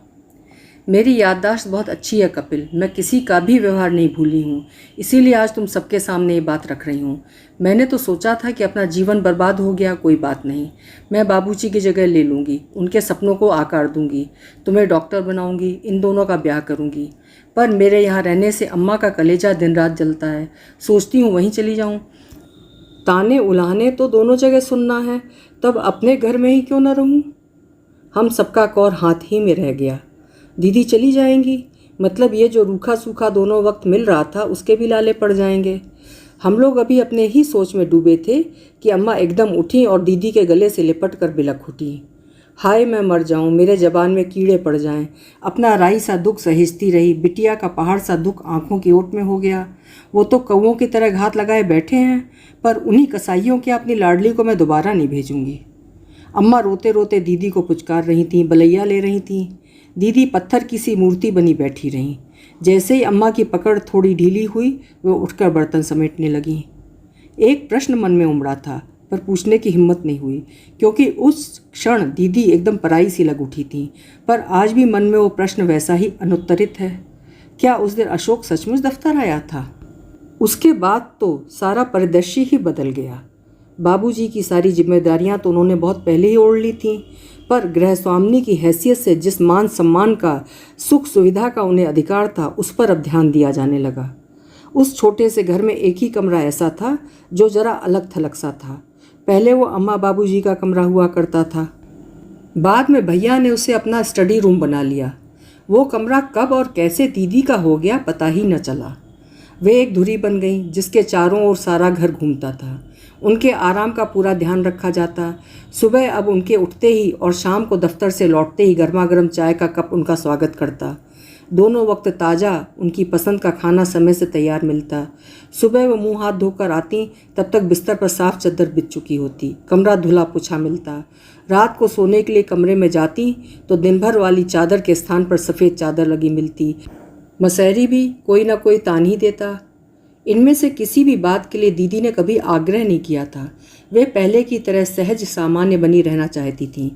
मेरी याददाश्त बहुत अच्छी है कपिल, मैं किसी का भी व्यवहार नहीं भूली हूँ, इसीलिए आज तुम सबके सामने ये बात रख रही हूँ। मैंने तो सोचा था कि अपना जीवन बर्बाद हो गया, कोई बात नहीं, मैं बाबूजी की जगह ले लूँगी, उनके सपनों को आकार दूँगी, तुम्हें डॉक्टर बनाऊँगी, इन दोनों का ब्याह करूँगी। पर मेरे यहाँ रहने से अम्मा का कलेजा दिन रात जलता है, सोचती हूँ वहीं चली जाऊँ। ताने उलाहने तो दोनों जगह सुनना है, तब अपने घर में ही क्यों न रहूँ? हम सबका कौर हाथ ही में रह गया। दीदी चली जाएंगी, मतलब ये जो रूखा सूखा दोनों वक्त मिल रहा था उसके भी लाले पड़ जाएंगे। हम लोग अभी अपने ही सोच में डूबे थे कि अम्मा एकदम उठी और दीदी के गले से लिपट कर बिलख उठी। हाय मैं मर जाऊं, मेरे जबान में कीड़े पड़ जाएं। अपना राई सा दुख सहिजती रही, बिटिया का पहाड़ सा दुख आंखों की ओट में हो गया। वो तो कौवों की तरह घात लगाए बैठे हैं, पर उन्हीं कसाइयों के अपनी लाडली को मैं दोबारा नहीं भेजूंगी। अम्मा रोते रोते दीदी को पुचकार रही थीं, बलैया ले रही थीं। दीदी पत्थर की सी मूर्ति बनी बैठी रहीं। जैसे ही अम्मा की पकड़ थोड़ी ढीली हुई, वो उठकर बर्तन समेटने लगीं। एक प्रश्न मन में उमड़ा था, पर पूछने की हिम्मत नहीं हुई, क्योंकि उस क्षण दीदी एकदम पराई सी लग उठी थी। पर आज भी मन में वो प्रश्न वैसा ही अनुत्तरित है। क्या उस दिन अशोक सचमुच दफ्तर आया था? उसके बाद तो सारा परिदृश्य ही बदल गया। बाबूजी की सारी जिम्मेदारियां तो उन्होंने बहुत पहले ही ओढ़ ली थीं, पर गृहस्वामिनी की हैसियत से जिस मान सम्मान का, सुख सुविधा का उन्हें अधिकार था, उस पर अब ध्यान दिया जाने लगा। उस छोटे से घर में एक ही कमरा ऐसा था जो जरा अलग थलग सा था। पहले वो अम्मा बाबूजी का कमरा हुआ करता था, बाद में भैया ने उसे अपना स्टडी रूम बना लिया। वो कमरा कब और कैसे दीदी का हो गया पता ही न चला। वे एक धुरी बन गई जिसके चारों ओर सारा घर घूमता था। उनके आराम का पूरा ध्यान रखा जाता। सुबह अब उनके उठते ही और शाम को दफ्तर से लौटते ही गर्मा गर्म चाय का कप उनका स्वागत करता। दोनों वक्त ताज़ा उनकी पसंद का खाना समय से तैयार मिलता। सुबह वो मुंह हाथ धोकर आती, तब तक बिस्तर पर साफ चादर बिछ चुकी होती, कमरा धुला पोछा मिलता। रात को सोने के लिए कमरे में जाती तो दिन भर वाली चादर के स्थान पर सफ़ेद चादर लगी मिलती। मसहरी भी कोई ना कोई तान ही देता। इनमें से किसी भी बात के लिए दीदी ने कभी आग्रह नहीं किया था। वे पहले की तरह सहज सामान्य बनी रहना चाहती थीं,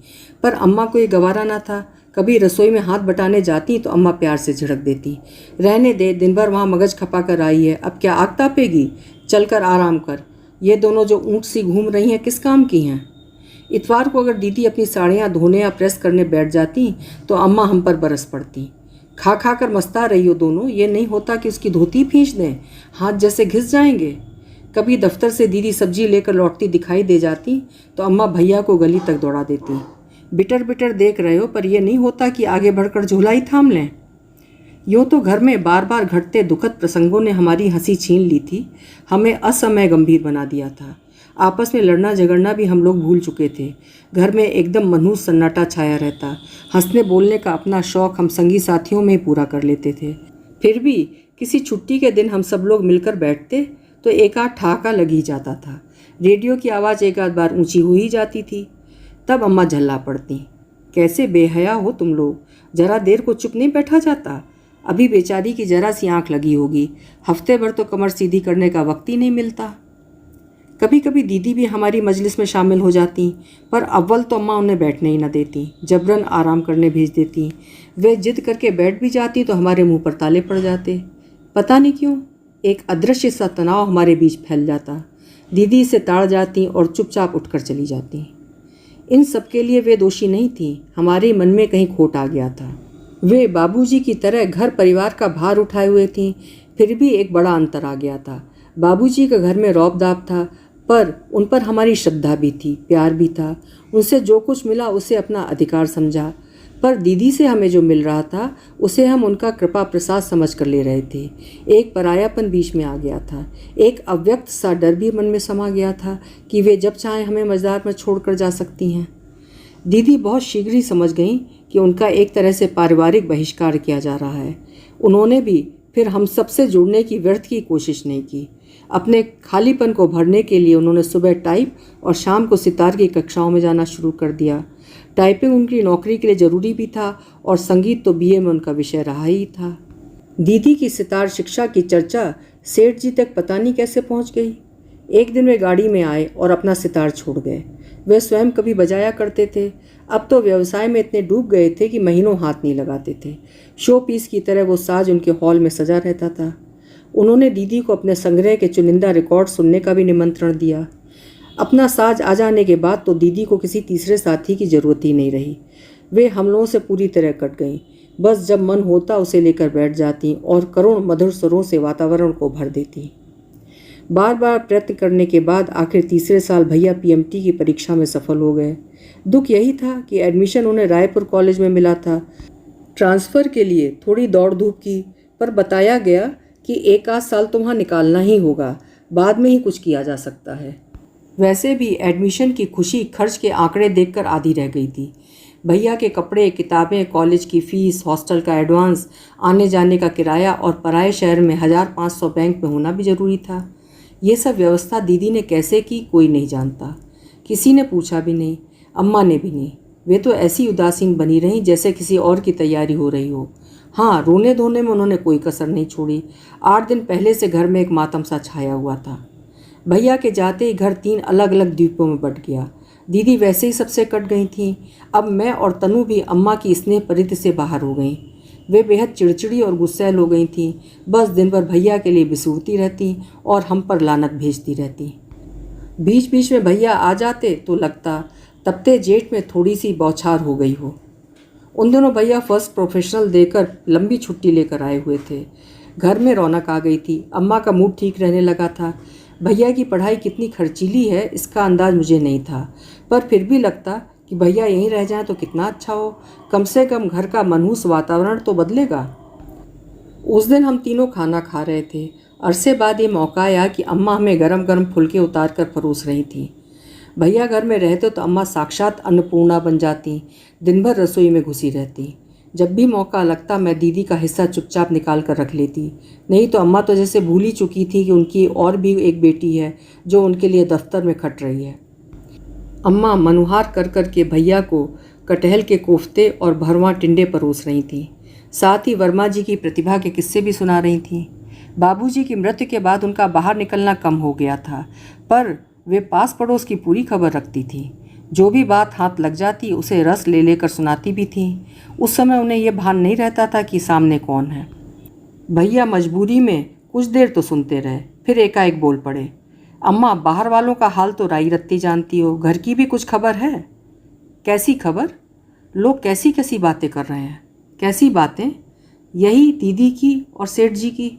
पर अम्मा को ये गवारा ना था। कभी रसोई में हाथ बटाने जाती तो अम्मा प्यार से झिड़क देती, रहने दे, दिन भर वहाँ मगज खपा कर आई है, अब क्या आग तापेगी, चल कर आराम कर। ये दोनों जो ऊँट सी घूम रही हैं किस काम की हैं। इतवार को अगर दीदी अपनी साड़ियाँ धोने या प्रेस करने बैठ जाती तो अम्मा हम पर बरस पड़ती। खा खा कर मस्ता रही हो दोनों, ये नहीं होता कि उसकी धोती खींच दें, हाथ जैसे घिस जाएंगे। कभी दफ्तर से दीदी सब्जी लेकर लौटती दिखाई दे जाती तो अम्मा भैया को गली तक दौड़ा देती। बिटर बिटर देख रहे हो, पर यह नहीं होता कि आगे बढ़कर झोला ही थाम लें। यूँ तो घर में बार बार घटते दुखद प्रसंगों ने हमारी हंसी छीन ली थी, हमें असमय गंभीर बना दिया था। आपस में लड़ना झगड़ना भी हम लोग भूल चुके थे। घर में एकदम मनहूस सन्नाटा छाया रहता। हंसने बोलने का अपना शौक़ हम संगी साथियों में पूरा कर लेते थे। फिर भी किसी छुट्टी के दिन हम सब लोग मिलकर बैठते तो एक आध ठहाका लग ही जाता था। रेडियो की आवाज़ एक आध बार ऊंची हो ही जाती थी। तब अम्मा झल्ला पड़ती, कैसे बेहया हो तुम लोग, जरा देर को चुप नहीं बैठा जाता। अभी बेचारी की जरा सी आँख लगी होगी, हफ्ते भर तो कमर सीधी करने का वक्त ही नहीं मिलता। कभी कभी दीदी भी हमारी मजलिस में शामिल हो जाती, पर अव्वल तो अम्मा उन्हें बैठने ही न देती, जबरन आराम करने भेज देती। वे जिद करके बैठ भी जाती तो हमारे मुंह पर ताले पड़ जाते। पता नहीं क्यों एक अदृश्य सा तनाव हमारे बीच फैल जाता। दीदी से ताड़ जाती और चुपचाप उठकर चली जाती। इन सब के लिए वे दोषी नहीं थीं, हमारे मन में कहीं खोट आ गया था। वे बाबूजी की तरह घर परिवार का भार उठाए हुए थीं, फिर भी एक बड़ा अंतर आ गया था। बाबूजी का घर में रौब दाब था, पर उन पर हमारी श्रद्धा भी थी, प्यार भी था। उनसे जो कुछ मिला उसे अपना अधिकार समझा, पर दीदी से हमें जो मिल रहा था उसे हम उनका कृपा प्रसाद समझ कर ले रहे थे। एक परायापन बीच में आ गया था, एक अव्यक्त सा डर भी मन में समा गया था कि वे जब चाहें हमें मझधार में छोड़कर जा सकती हैं। दीदी बहुत शीघ्र ही समझ गईं कि उनका एक तरह से पारिवारिक बहिष्कार किया जा रहा है। उन्होंने भी फिर हम सबसे जुड़ने की व्यर्थ की कोशिश नहीं की। अपने खालीपन को भरने के लिए उन्होंने सुबह टाइप और शाम को सितार की कक्षाओं में जाना शुरू कर दिया। टाइपिंग उनकी नौकरी के लिए ज़रूरी भी था और संगीत तो बीए में उनका विषय रहा ही था। दीदी की सितार शिक्षा की चर्चा सेठ जी तक पता नहीं कैसे पहुंच गई। एक दिन वे गाड़ी में आए और अपना सितार छोड़ गए। वे स्वयं कभी बजाया करते थे, अब तो व्यवसाय में इतने डूब गए थे कि महीनों हाथ नहीं लगाते थे। शो पीस की तरह वो साज उनके हॉल में सजा रहता था। उन्होंने दीदी को अपने संग्रह के चुनिंदा रिकॉर्ड सुनने का भी निमंत्रण दिया। अपना साज आ जाने के बाद तो दीदी को किसी तीसरे साथी की ज़रूरत ही नहीं रही। वे हम लोगों से पूरी तरह कट गईं। बस जब मन होता उसे लेकर बैठ जाती और करुण मधुर स्वरों से वातावरण को भर देती। बार बार प्रयत्न करने के बाद आखिर तीसरे साल भैया पीएमटी की परीक्षा में सफल हो गए। दुख यही था कि एडमिशन उन्हें रायपुर कॉलेज में मिला था। ट्रांसफ़र के लिए थोड़ी दौड़ धूप की, पर बताया गया कि एक आध साल तो वहाँ निकालना ही होगा, बाद में ही कुछ किया जा सकता है। वैसे भी एडमिशन की खुशी खर्च के आंकड़े देखकर आधी रह गई थी। भैया के कपड़े, किताबें, कॉलेज की फ़ीस, हॉस्टल का एडवांस, आने जाने का किराया और पराए शहर में 1500 बैंक में होना भी ज़रूरी था। ये सब व्यवस्था दीदी ने कैसे की कोई नहीं जानता। किसी ने पूछा भी नहीं, अम्मा ने भी नहीं। वे तो ऐसी उदासीन बनी रहीं जैसे किसी और की तैयारी हो रही हो। हाँ, रोने धोने में उन्होंने कोई कसर नहीं छोड़ी। 8 दिन पहले से घर में एक मातम सा छाया हुआ था। भैया के जाते ही घर 3 अलग अलग द्वीपों में बंट गया। दीदी वैसे ही सबसे कट गई थीं। अब मैं और तनु भी अम्मा की स्नेह परिधि से बाहर हो गईं। वे बेहद चिड़चिड़ी और गुस्सैल हो गई थीं। बस दिन भर भैया के लिए बिसूरती रहती और हम पर लानत भेजती रहती। बीच बीच में भैया आ जाते तो लगता तपते जेठ में थोड़ी सी बौछार हो गई हो। उन दिनों भैया फर्स्ट प्रोफेशनल देकर लंबी छुट्टी लेकर आए हुए थे। घर में रौनक आ गई थी। अम्मा का मूड ठीक रहने लगा था। भैया की पढ़ाई कितनी खर्चीली है इसका अंदाज़ मुझे नहीं था, पर फिर भी लगता कि भैया यहीं रह जाएं तो कितना अच्छा हो। कम से कम घर का मनहूस वातावरण तो बदलेगा। उस दिन हम तीनों खाना खा रहे थे। अरसे बाद ये मौका आया कि अम्मा हमें गरम गरम फुलके उतार कर परोस रही थी। भैया घर में रहते तो अम्मा साक्षात अन्नपूर्णा बन जाती, दिन भर रसोई में घुसी रहती। जब भी मौका लगता मैं दीदी का हिस्सा चुपचाप निकाल कर रख लेती। नहीं तो अम्मा तो जैसे भूल ही चुकी थी कि उनकी और भी एक बेटी है जो उनके लिए दफ्तर में खट रही है। अम्मा मनुहार कर कर के भैया को कटहल के कोफ्ते और भरवां टिंडे परोस रही थीं। साथ ही वर्मा जी की प्रतिभा के किस्से भी सुना रही थीं। बाबूजी की मृत्यु के बाद उनका बाहर निकलना कम हो गया था, पर वे पास पड़ोस की पूरी खबर रखती थीं। जो भी बात हाथ लग जाती उसे रस ले लेकर सुनाती भी थीं। उस समय उन्हें यह भान नहीं रहता था कि सामने कौन है। भैया मजबूरी में कुछ देर तो सुनते रहे, फिर एकाएक बोल पड़े, अम्मा बाहर वालों का हाल तो राई रत्ती जानती हो, घर की भी कुछ खबर है? कैसी खबर? लोग कैसी कैसी बातें कर रहे हैं। कैसी बातें? यही दीदी की और सेठ जी की।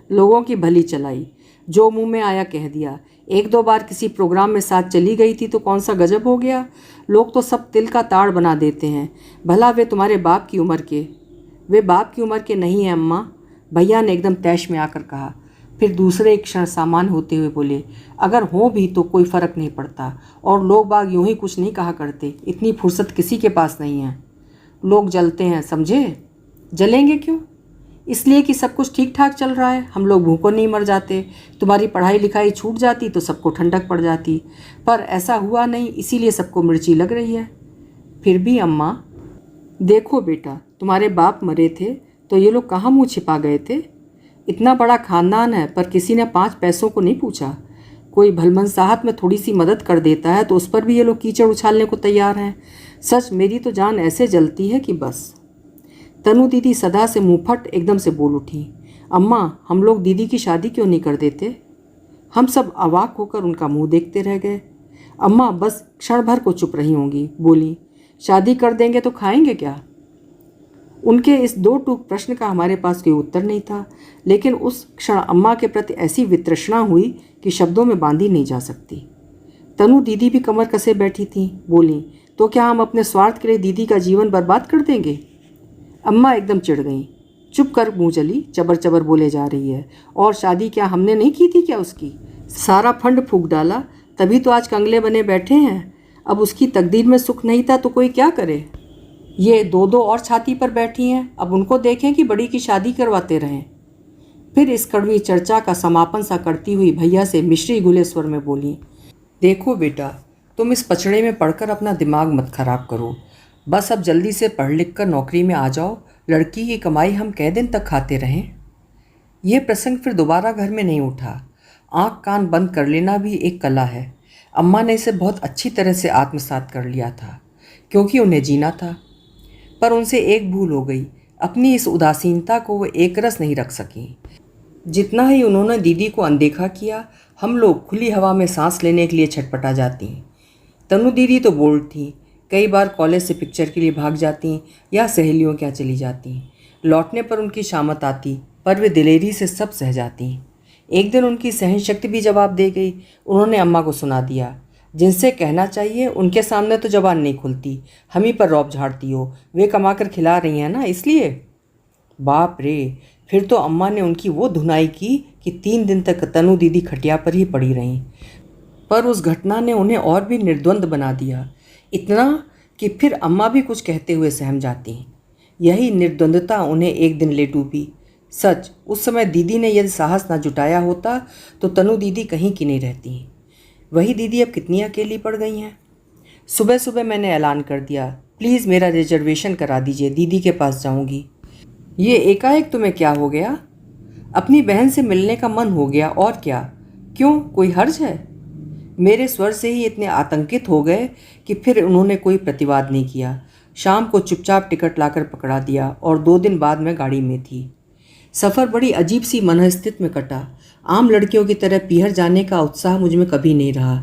लोगों की भली चलाई, जो मुंह में आया कह दिया। एक दो बार किसी प्रोग्राम में साथ चली गई थी तो कौन सा गजब हो गया। लोग तो सब तिल का ताड़ बना देते हैं। भला वे तुम्हारे बाप की उम्र के? वे बाप की उम्र के नहीं हैं अम्मा, भैया ने एकदम तैश में आकर कहा। फिर दूसरे एक क्षण सामान्य होते हुए बोले, अगर हो भी तो कोई फ़र्क नहीं पड़ता, और लोग बाग यूं ही कुछ नहीं कहा करते। इतनी फुर्सत किसी के पास नहीं है। लोग जलते हैं, समझे? जलेंगे क्यों? इसलिए कि सब कुछ ठीक ठाक चल रहा है, हम लोग भूखों नहीं मर जाते। तुम्हारी पढ़ाई लिखाई छूट जाती तो सबको ठंडक पड़ जाती, पर ऐसा हुआ नहीं, इसीलिए सबको मिर्ची लग रही है। फिर भी अम्मा, देखो बेटा, तुम्हारे बाप मरे थे तो ये लोग कहाँ मुँह छिपा गए थे? इतना बड़ा खानदान है पर किसी ने 5 पैसों को नहीं पूछा। कोई भलमनसाहत में थोड़ी सी मदद कर देता है तो उस पर भी ये लोग कीचड़ उछालने को तैयार हैं। सच मेरी तो जान ऐसे जलती है कि बस। तनु दीदी सदा से मुंहफट एकदम से बोल उठी, अम्मा हम लोग दीदी की शादी क्यों नहीं कर देते? हम सब अवाक होकर उनका मुंह देखते रह गए। अम्मा बस क्षण भर को चुप रही होंगी, बोली, शादी कर देंगे तो खाएंगे क्या? उनके इस दो टूक प्रश्न का हमारे पास कोई उत्तर नहीं था, लेकिन उस क्षण अम्मा के प्रति ऐसी वितृष्णा हुई कि शब्दों में बांधी नहीं जा सकती। तनु दीदी भी कमर कसे बैठी थी, बोली, तो क्या हम अपने स्वार्थ के लिए दीदी का जीवन बर्बाद कर देंगे? अम्मा एकदम चिढ़ गईं। चुप कर मुँह जली, चबर चबर बोले जा रही है। और शादी क्या हमने नहीं की थी क्या उसकी? सारा फंड फूंक डाला, तभी तो आज कंगले बने बैठे हैं। अब उसकी तकदीर में सुख नहीं था तो कोई क्या करे? ये दो दो और छाती पर बैठी हैं, अब उनको देखें कि बड़ी की शादी करवाते रहें। फिर इस कड़वी चर्चा का समापन सा करती हुई भैया से मिश्री घुले स्वर में बोली, देखो बेटा, तुम इस पचड़े में पढ़कर अपना दिमाग मत खराब करो। बस अब जल्दी से पढ़ लिख कर नौकरी में आ जाओ। लड़की की कमाई हम कै दिन तक खाते रहें? ये प्रसंग फिर दोबारा घर में नहीं उठा। आँख कान बंद कर लेना भी एक कला है। अम्मा ने इसे बहुत अच्छी तरह से आत्मसात कर लिया था, क्योंकि उन्हें जीना था। पर उनसे एक भूल हो गई, अपनी इस उदासीनता को वो एक रस नहीं रख सकी। जितना ही उन्होंने दीदी को अनदेखा किया, हम लोग खुली हवा में सांस लेने के लिए छटपटा जाती। तनु दीदी तो बोल्ड थी, कई बार कॉलेज से पिक्चर के लिए भाग जाती या सहेलियों के यहाँ चली जाती। लौटने पर उनकी शामत आती, पर वे दिलेरी से सब सह जाती। एक दिन उनकी सहन शक्ति भी जवाब दे गई। उन्होंने अम्मा को सुना दिया, जिनसे कहना चाहिए उनके सामने तो जबान नहीं खुलती, हम ही पर रौब झाड़ती हो। वे कमा कर खिला रही हैं ना, इसलिए। बाप रे! फिर तो अम्मा ने उनकी वो धुनाई की कि 3 दिन तक तनु दीदी खटिया पर ही पड़ी रहीं। पर उस घटना ने उन्हें और भी निर्द्वंद बना दिया, इतना कि फिर अम्मा भी कुछ कहते हुए सहम जाती। यही निर्द्वंदता उन्हें एक दिन ले डूबी। सच, उस समय दीदी ने यदि साहस न जुटाया होता तो तनु दीदी कहीं की नहीं रहती। वही दीदी अब कितनी अकेली पड़ गई हैं। सुबह सुबह मैंने ऐलान कर दिया, प्लीज़ मेरा रिजर्वेशन करा दीजिए, दीदी के पास जाऊंगी। ये एकाएक तुम्हें क्या हो गया? अपनी बहन से मिलने का मन हो गया, और क्या? क्यों, कोई हर्ज है? मेरे स्वर से ही इतने आतंकित हो गए कि फिर उन्होंने कोई प्रतिवाद नहीं किया। शाम को चुपचाप टिकट लाकर पकड़ा दिया और 2 दिन बाद मैं गाड़ी में थी। सफ़र बड़ी अजीब सी मनःस्थिति में कटा। आम लड़कियों की तरह पीहर जाने का उत्साह मुझ में कभी नहीं रहा।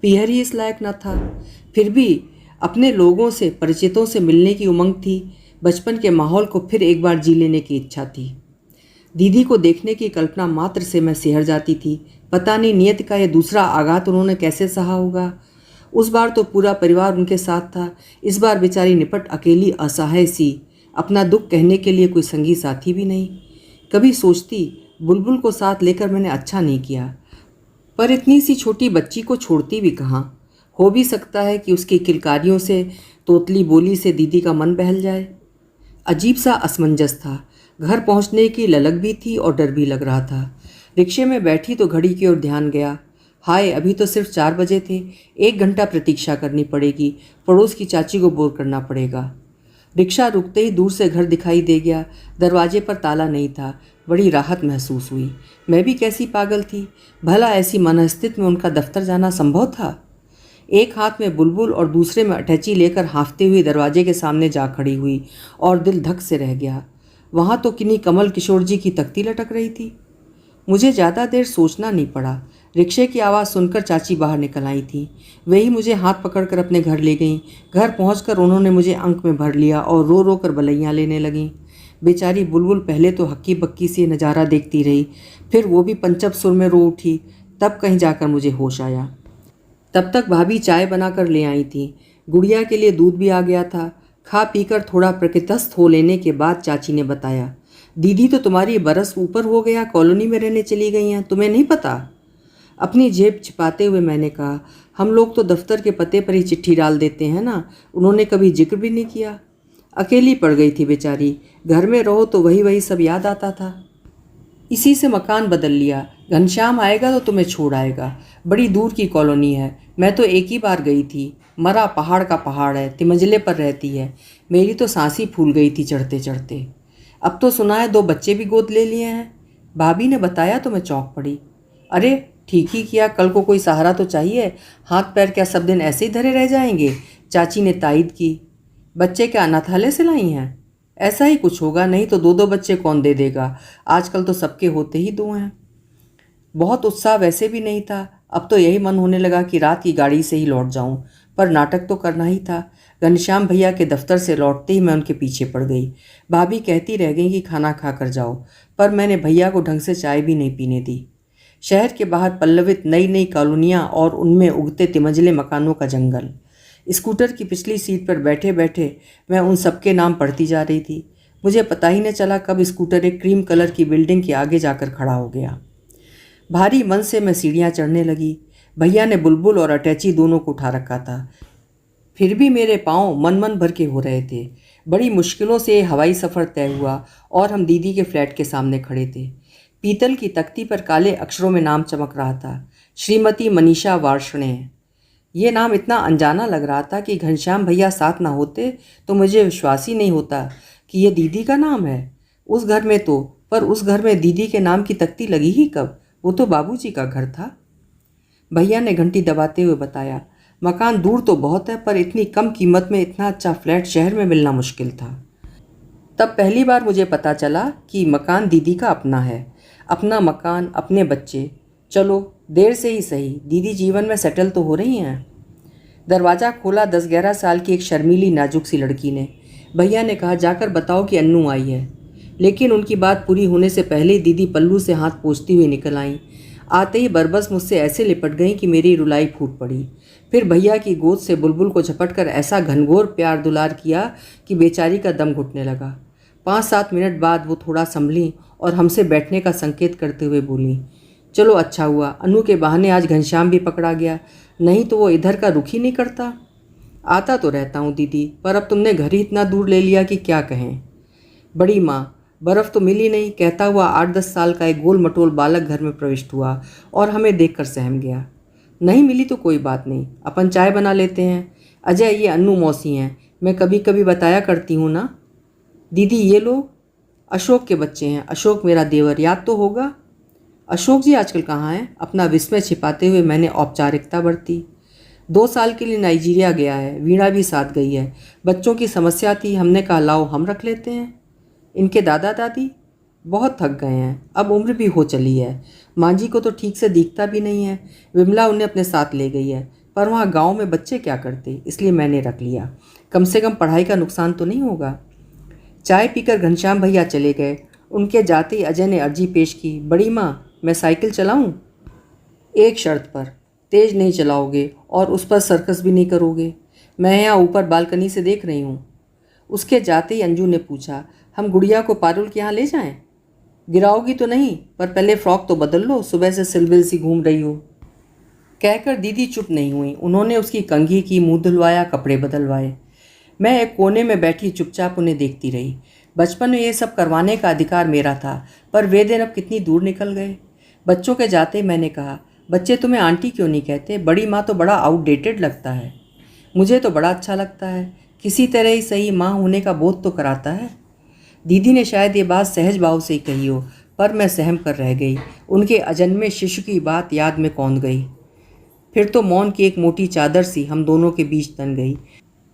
पीहर ही इस लायक न था। फिर भी अपने लोगों से, परिचितों से मिलने की उमंग थी। बचपन के माहौल को फिर एक बार जी लेने की इच्छा थी। दीदी को देखने की कल्पना मात्र से मैं सिहर जाती थी। पता नहीं नियत का यह दूसरा आघात उन्होंने कैसे सहा होगा। उस बार तो पूरा परिवार उनके साथ था, इस बार बेचारी निपट अकेली असहाय सी, अपना दुख कहने के लिए कोई संगी साथी भी नहीं। कभी सोचती बुलबुल को साथ लेकर मैंने अच्छा नहीं किया, पर इतनी सी छोटी बच्ची को छोड़ती भी कहाँ। हो भी सकता है कि उसकी किलकारियों से, तोतली बोली से दीदी का मन बहल जाए। अजीब सा असमंजस था। घर पहुंचने की ललक भी थी और डर भी लग रहा था। रिक्शे में बैठी तो घड़ी की ओर ध्यान गया। हाय, अभी तो सिर्फ 4 बजे थे। 1 घंटा प्रतीक्षा करनी पड़ेगी। पड़ोस की चाची को बोर करना पड़ेगा। रिक्शा रुकते ही दूर से घर दिखाई दे गया। दरवाजे पर ताला नहीं था। बड़ी राहत महसूस हुई। मैं भी कैसी पागल थी। भला ऐसी मनःस्थिति में उनका दफ्तर जाना संभव था। एक हाथ में बुलबुल और दूसरे में अटैची लेकर हाँफते हुए दरवाजे के सामने जा खड़ी हुई और दिल धक से रह गया। वहाँ तो किन्हीं कमल किशोर जी की तख्ती लटक रही थी। मुझे ज़्यादा देर सोचना नहीं पड़ा। रिक्शे की आवाज़ सुनकर चाची बाहर निकल आई थी। वही मुझे हाथ पकड़कर अपने घर ले गईं। घर पहुंचकर उन्होंने मुझे अंक में भर लिया और रो रो कर बलैयाँ लेने लगीं। बेचारी बुलबुल पहले तो हक्की बक्की से नज़ारा देखती रही, फिर वो भी पंचम सुर में रो उठी। तब कहीं जाकर मुझे होश आया। तब तक भाभी चाय बनाकर ले आई थी। गुड़िया के लिए दूध भी आ गया था। खा पीकर थोड़ा प्रकृतस्थ हो लेने के बाद चाची ने बताया, दीदी तो तुम्हारी बरस ऊपर हो गया कॉलोनी में रहने चली गई हैं, तुम्हें नहीं पता? अपनी जेब छिपाते हुए मैंने कहा, हम लोग तो दफ्तर के पते पर ही चिट्ठी डाल देते हैं ना। उन्होंने कभी जिक्र भी नहीं किया। अकेली पड़ गई थी बेचारी। घर में रहो तो वही वही सब याद आता था। इसी से मकान बदल लिया। घनश्याम आएगा तो तुम्हें छोड़ आएगा। बड़ी दूर की कॉलोनी है। मैं तो एक ही बार गई थी। मरा पहाड़ का पहाड़ है, तिमंजले पर रहती है। मेरी तो सांस ही फूल गई थी चढ़ते चढ़ते। अब तो सुना है 2 बच्चे भी गोद ले लिए हैं। भाभी ने बताया तो मैं चौंक पड़ी। अरे ठीक ही किया, कल को कोई सहारा तो चाहिए। हाथ पैर क्या सब दिन ऐसे ही धरे रह जाएंगे? चाची ने तायद की। बच्चे क्या अनाथालय से लाई हैं? ऐसा ही कुछ होगा, नहीं तो 2-2 बच्चे कौन दे देगा। आजकल तो सबके होते ही 2 हैं। बहुत उत्साह वैसे भी नहीं था। अब तो यही मन होने लगा कि रात की गाड़ी से ही लौट जाऊं, पर नाटक तो करना ही था। घनश्याम भैया के दफ्तर से लौटते ही मैं उनके पीछे पड़ गई। भाभी कहती रह गई कि खाना खा कर जाओ, पर मैंने भैया को ढंग से चाय भी नहीं पीने दी। शहर के बाहर पल्लवित नई नई कॉलोनियाँ और उनमें उगते तिमंजले मकानों का जंगल। स्कूटर की पिछली सीट पर बैठे बैठे मैं उन सबके नाम पढ़ती जा रही थी। मुझे पता ही न चला कब स्कूटर एक क्रीम कलर की बिल्डिंग के आगे जाकर खड़ा हो गया। भारी मन से मैं सीढ़ियाँ चढ़ने लगी। भैया ने बुलबुल और अटैची दोनों को उठा रखा था। फिर भी मेरे पाँव मन मन भर के हो रहे थे। बड़ी मुश्किलों से हवाई सफ़र तय हुआ और हम दीदी के फ्लैट के सामने खड़े थे। पीतल की तख्ती पर काले अक्षरों में नाम चमक रहा था, श्रीमती मनीषा वार्ष्णेय। ये नाम इतना अनजाना लग रहा था कि घनश्याम भैया साथ ना होते तो मुझे विश्वास ही नहीं होता कि ये दीदी का नाम है। उस घर में दीदी के नाम की तख्ती लगी ही कब? वो तो बाबूजी का घर था। भैया ने घंटी दबाते हुए बताया, मकान दूर तो बहुत है, पर इतनी कम कीमत में इतना अच्छा फ्लैट शहर में मिलना मुश्किल था। तब पहली बार मुझे पता चला कि मकान दीदी का अपना है। अपना मकान, अपने बच्चे। चलो देर से ही सही, दीदी जीवन में सेटल तो हो रही हैं। दरवाज़ा खोला 10-11 साल की एक शर्मीली नाजुक सी लड़की ने। भैया ने कहा, जाकर बताओ कि अन्नू आई है। लेकिन उनकी बात पूरी होने से पहले ही दीदी पल्लू से हाथ पोंछती हुई निकल आईं। आते ही बरबस मुझसे ऐसे लिपट गईं कि मेरी रुलाई फूट पड़ी। फिर भैया की गोद से बुलबुल को झपटकर ऐसा घनघोर प्यार दुलार किया कि बेचारी का दम घुटने लगा। 5-7 मिनट बाद वो थोड़ा संभली और हमसे बैठने का संकेत करते हुए बोली, चलो अच्छा हुआ, अनु के बहाने आज घनश्याम भी पकड़ा गया, नहीं तो वो इधर का रुख ही नहीं करता। आता तो रहता हूँ दीदी, पर अब तुमने घर ही इतना दूर ले लिया कि क्या कहें। बड़ी माँ, बर्फ़ तो मिली नहीं, कहता हुआ 8-10 साल का एक गोल मटोल बालक घर में प्रविष्ट हुआ और हमें देखकर सहम गया। नहीं मिली तो कोई बात नहीं, अपन चाय बना लेते हैं। अजय, ये अन्नू मौसी हैं, मैं कभी कभी बताया करती हूँ ना। दीदी ये लोग अशोक के बच्चे हैं, अशोक मेरा देवर, याद तो होगा। अशोक जी आजकल कहाँ हैं? अपना विस्मय छिपाते हुए मैंने औपचारिकता बरती। 2 साल के लिए नाइजीरिया गया है, वीणा भी साथ गई है। बच्चों की समस्या थी, हमने कहा लाओ हम रख लेते हैं। इनके दादा दादी? बहुत थक गए हैं, अब उम्र भी हो चली है। माँ जी को तो ठीक से दिखता भी नहीं है। विमला उन्हें अपने साथ ले गई है, पर वहाँ गांव में बच्चे क्या करते, इसलिए मैंने रख लिया। कम से कम पढ़ाई का नुकसान तो नहीं होगा। चाय पीकर घनश्याम भैया चले गए। उनके जाते ही अजय ने अर्जी पेश की, बड़ी माँ मैं साइकिल चलाऊं? एक शर्त पर, तेज नहीं चलाओगे और उस पर सर्कस भी नहीं करोगे। मैं यहाँ ऊपर बालकनी से देख रही हूँ। उसके जाते ही अंजू ने पूछा, हम गुड़िया को पारुल के यहाँ ले जाएं? गिराओगी तो नहीं, पर पहले फ्रॉक तो बदल लो, सुबह से सिलबिल सी घूम रही हो। कहकर दीदी चुप नहीं हुई। उन्होंने उसकी कंघी की, मुंह धुलवाया, कपड़े बदलवाए। मैं एक कोने में बैठी चुपचाप उन्हें देखती रही। बचपन में ये सब करवाने का अधिकार मेरा था, पर वे दिन अब कितनी दूर निकल गए। बच्चों के जाते मैंने कहा, बच्चे तुम्हें आंटी क्यों नहीं कहते? बड़ी माँ तो बड़ा आउटडेटेड लगता है। मुझे तो बड़ा अच्छा लगता है, किसी तरह ही सही माँ होने का बोध तो कराता है। दीदी ने शायद ये बात सहज भाव से ही कही हो, पर मैं सहम कर रह गई। उनके अजन्मे शिशु की बात याद में कौंध गई। फिर तो मौन की एक मोटी चादर सी हम दोनों के बीच तन गई।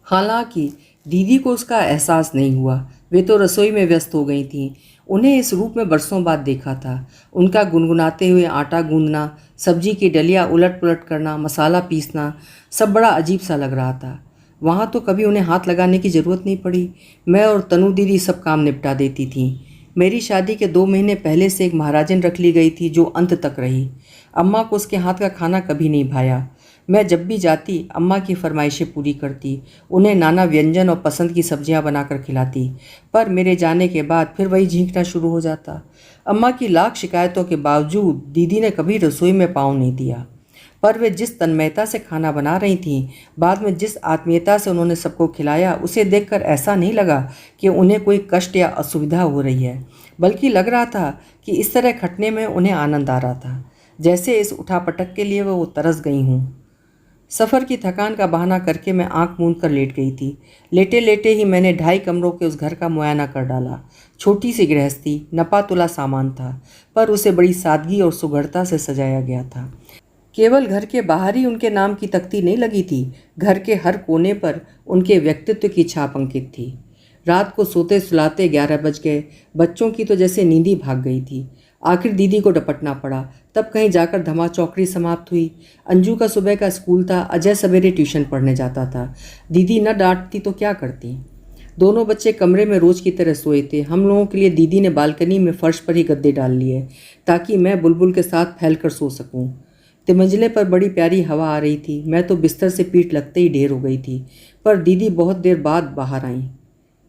हालांकि दीदी को उसका एहसास नहीं हुआ। वे तो रसोई में व्यस्त हो गई थीं। उन्हें इस रूप में बरसों बाद देखा था। उनका गुनगुनाते हुए आटा गूंदना, सब्जी की डलिया उलट पुलट करना, मसाला पीसना, सब बड़ा अजीब सा लग रहा था। वहाँ तो कभी उन्हें हाथ लगाने की ज़रूरत नहीं पड़ी। मैं और तनु दीदी सब काम निपटा देती थीं। मेरी शादी के 2 महीने पहले से एक महाराजन रख ली गई थी, जो अंत तक रही। अम्मा को उसके हाथ का खाना कभी नहीं भाया। मैं जब भी जाती अम्मा की फरमाइशें पूरी करती, उन्हें नाना व्यंजन और पसंद की सब्जियां बनाकर खिलाती। पर मेरे जाने के बाद फिर वही झींकना शुरू हो जाता। अम्मा की लाख शिकायतों के बावजूद दीदी ने कभी रसोई में पाँव नहीं दिया। पर वे जिस तन्मयता से खाना बना रही थीं, बाद में जिस आत्मीयता से उन्होंने सबको खिलाया, उसे देखकर ऐसा नहीं लगा कि उन्हें कोई कष्ट या असुविधा हो रही है, बल्कि लग रहा था कि इस तरह खटने में उन्हें आनंद आ रहा था, जैसे इस उठापटक के लिए वो तरस गई हूँ। सफ़र की थकान का बहाना करके मैं आंख मूंद कर लेट गई थी। लेटे लेटे ही मैंने 2.5 कमरों के उस घर का मुआयना कर डाला। छोटी सी गृहस्थी, नपा तुला सामान था, पर उसे बड़ी सादगी और सुघड़ता से सजाया गया था। केवल घर के बाहर ही उनके नाम की तख्ती नहीं लगी थी, घर के हर कोने पर उनके व्यक्तित्व की छाप अंकित थी। रात को सोते सुलाते 11 बज गए। बच्चों की तो जैसे नींदी भाग गई थी। आखिर दीदी को डपटना पड़ा, तब कहीं जाकर धमा चौकड़ी समाप्त हुई। अंजू का सुबह का स्कूल था, अजय सवेरे ट्यूशन पढ़ने जाता था। दीदी न डांटती तो क्या करती। दोनों बच्चे कमरे में रोज की तरह सोए थे। हम लोगों के लिए दीदी ने बालकनी में फर्श पर ही गद्दे डाल लिए, ताकि मैं बुलबुल के साथ फैल कर सो सकूं। तिमंजले पर बड़ी प्यारी हवा आ रही थी। मैं तो बिस्तर से पीठ लगते ही ढेर हो गई थी, पर दीदी बहुत देर बाद बाहर आईं।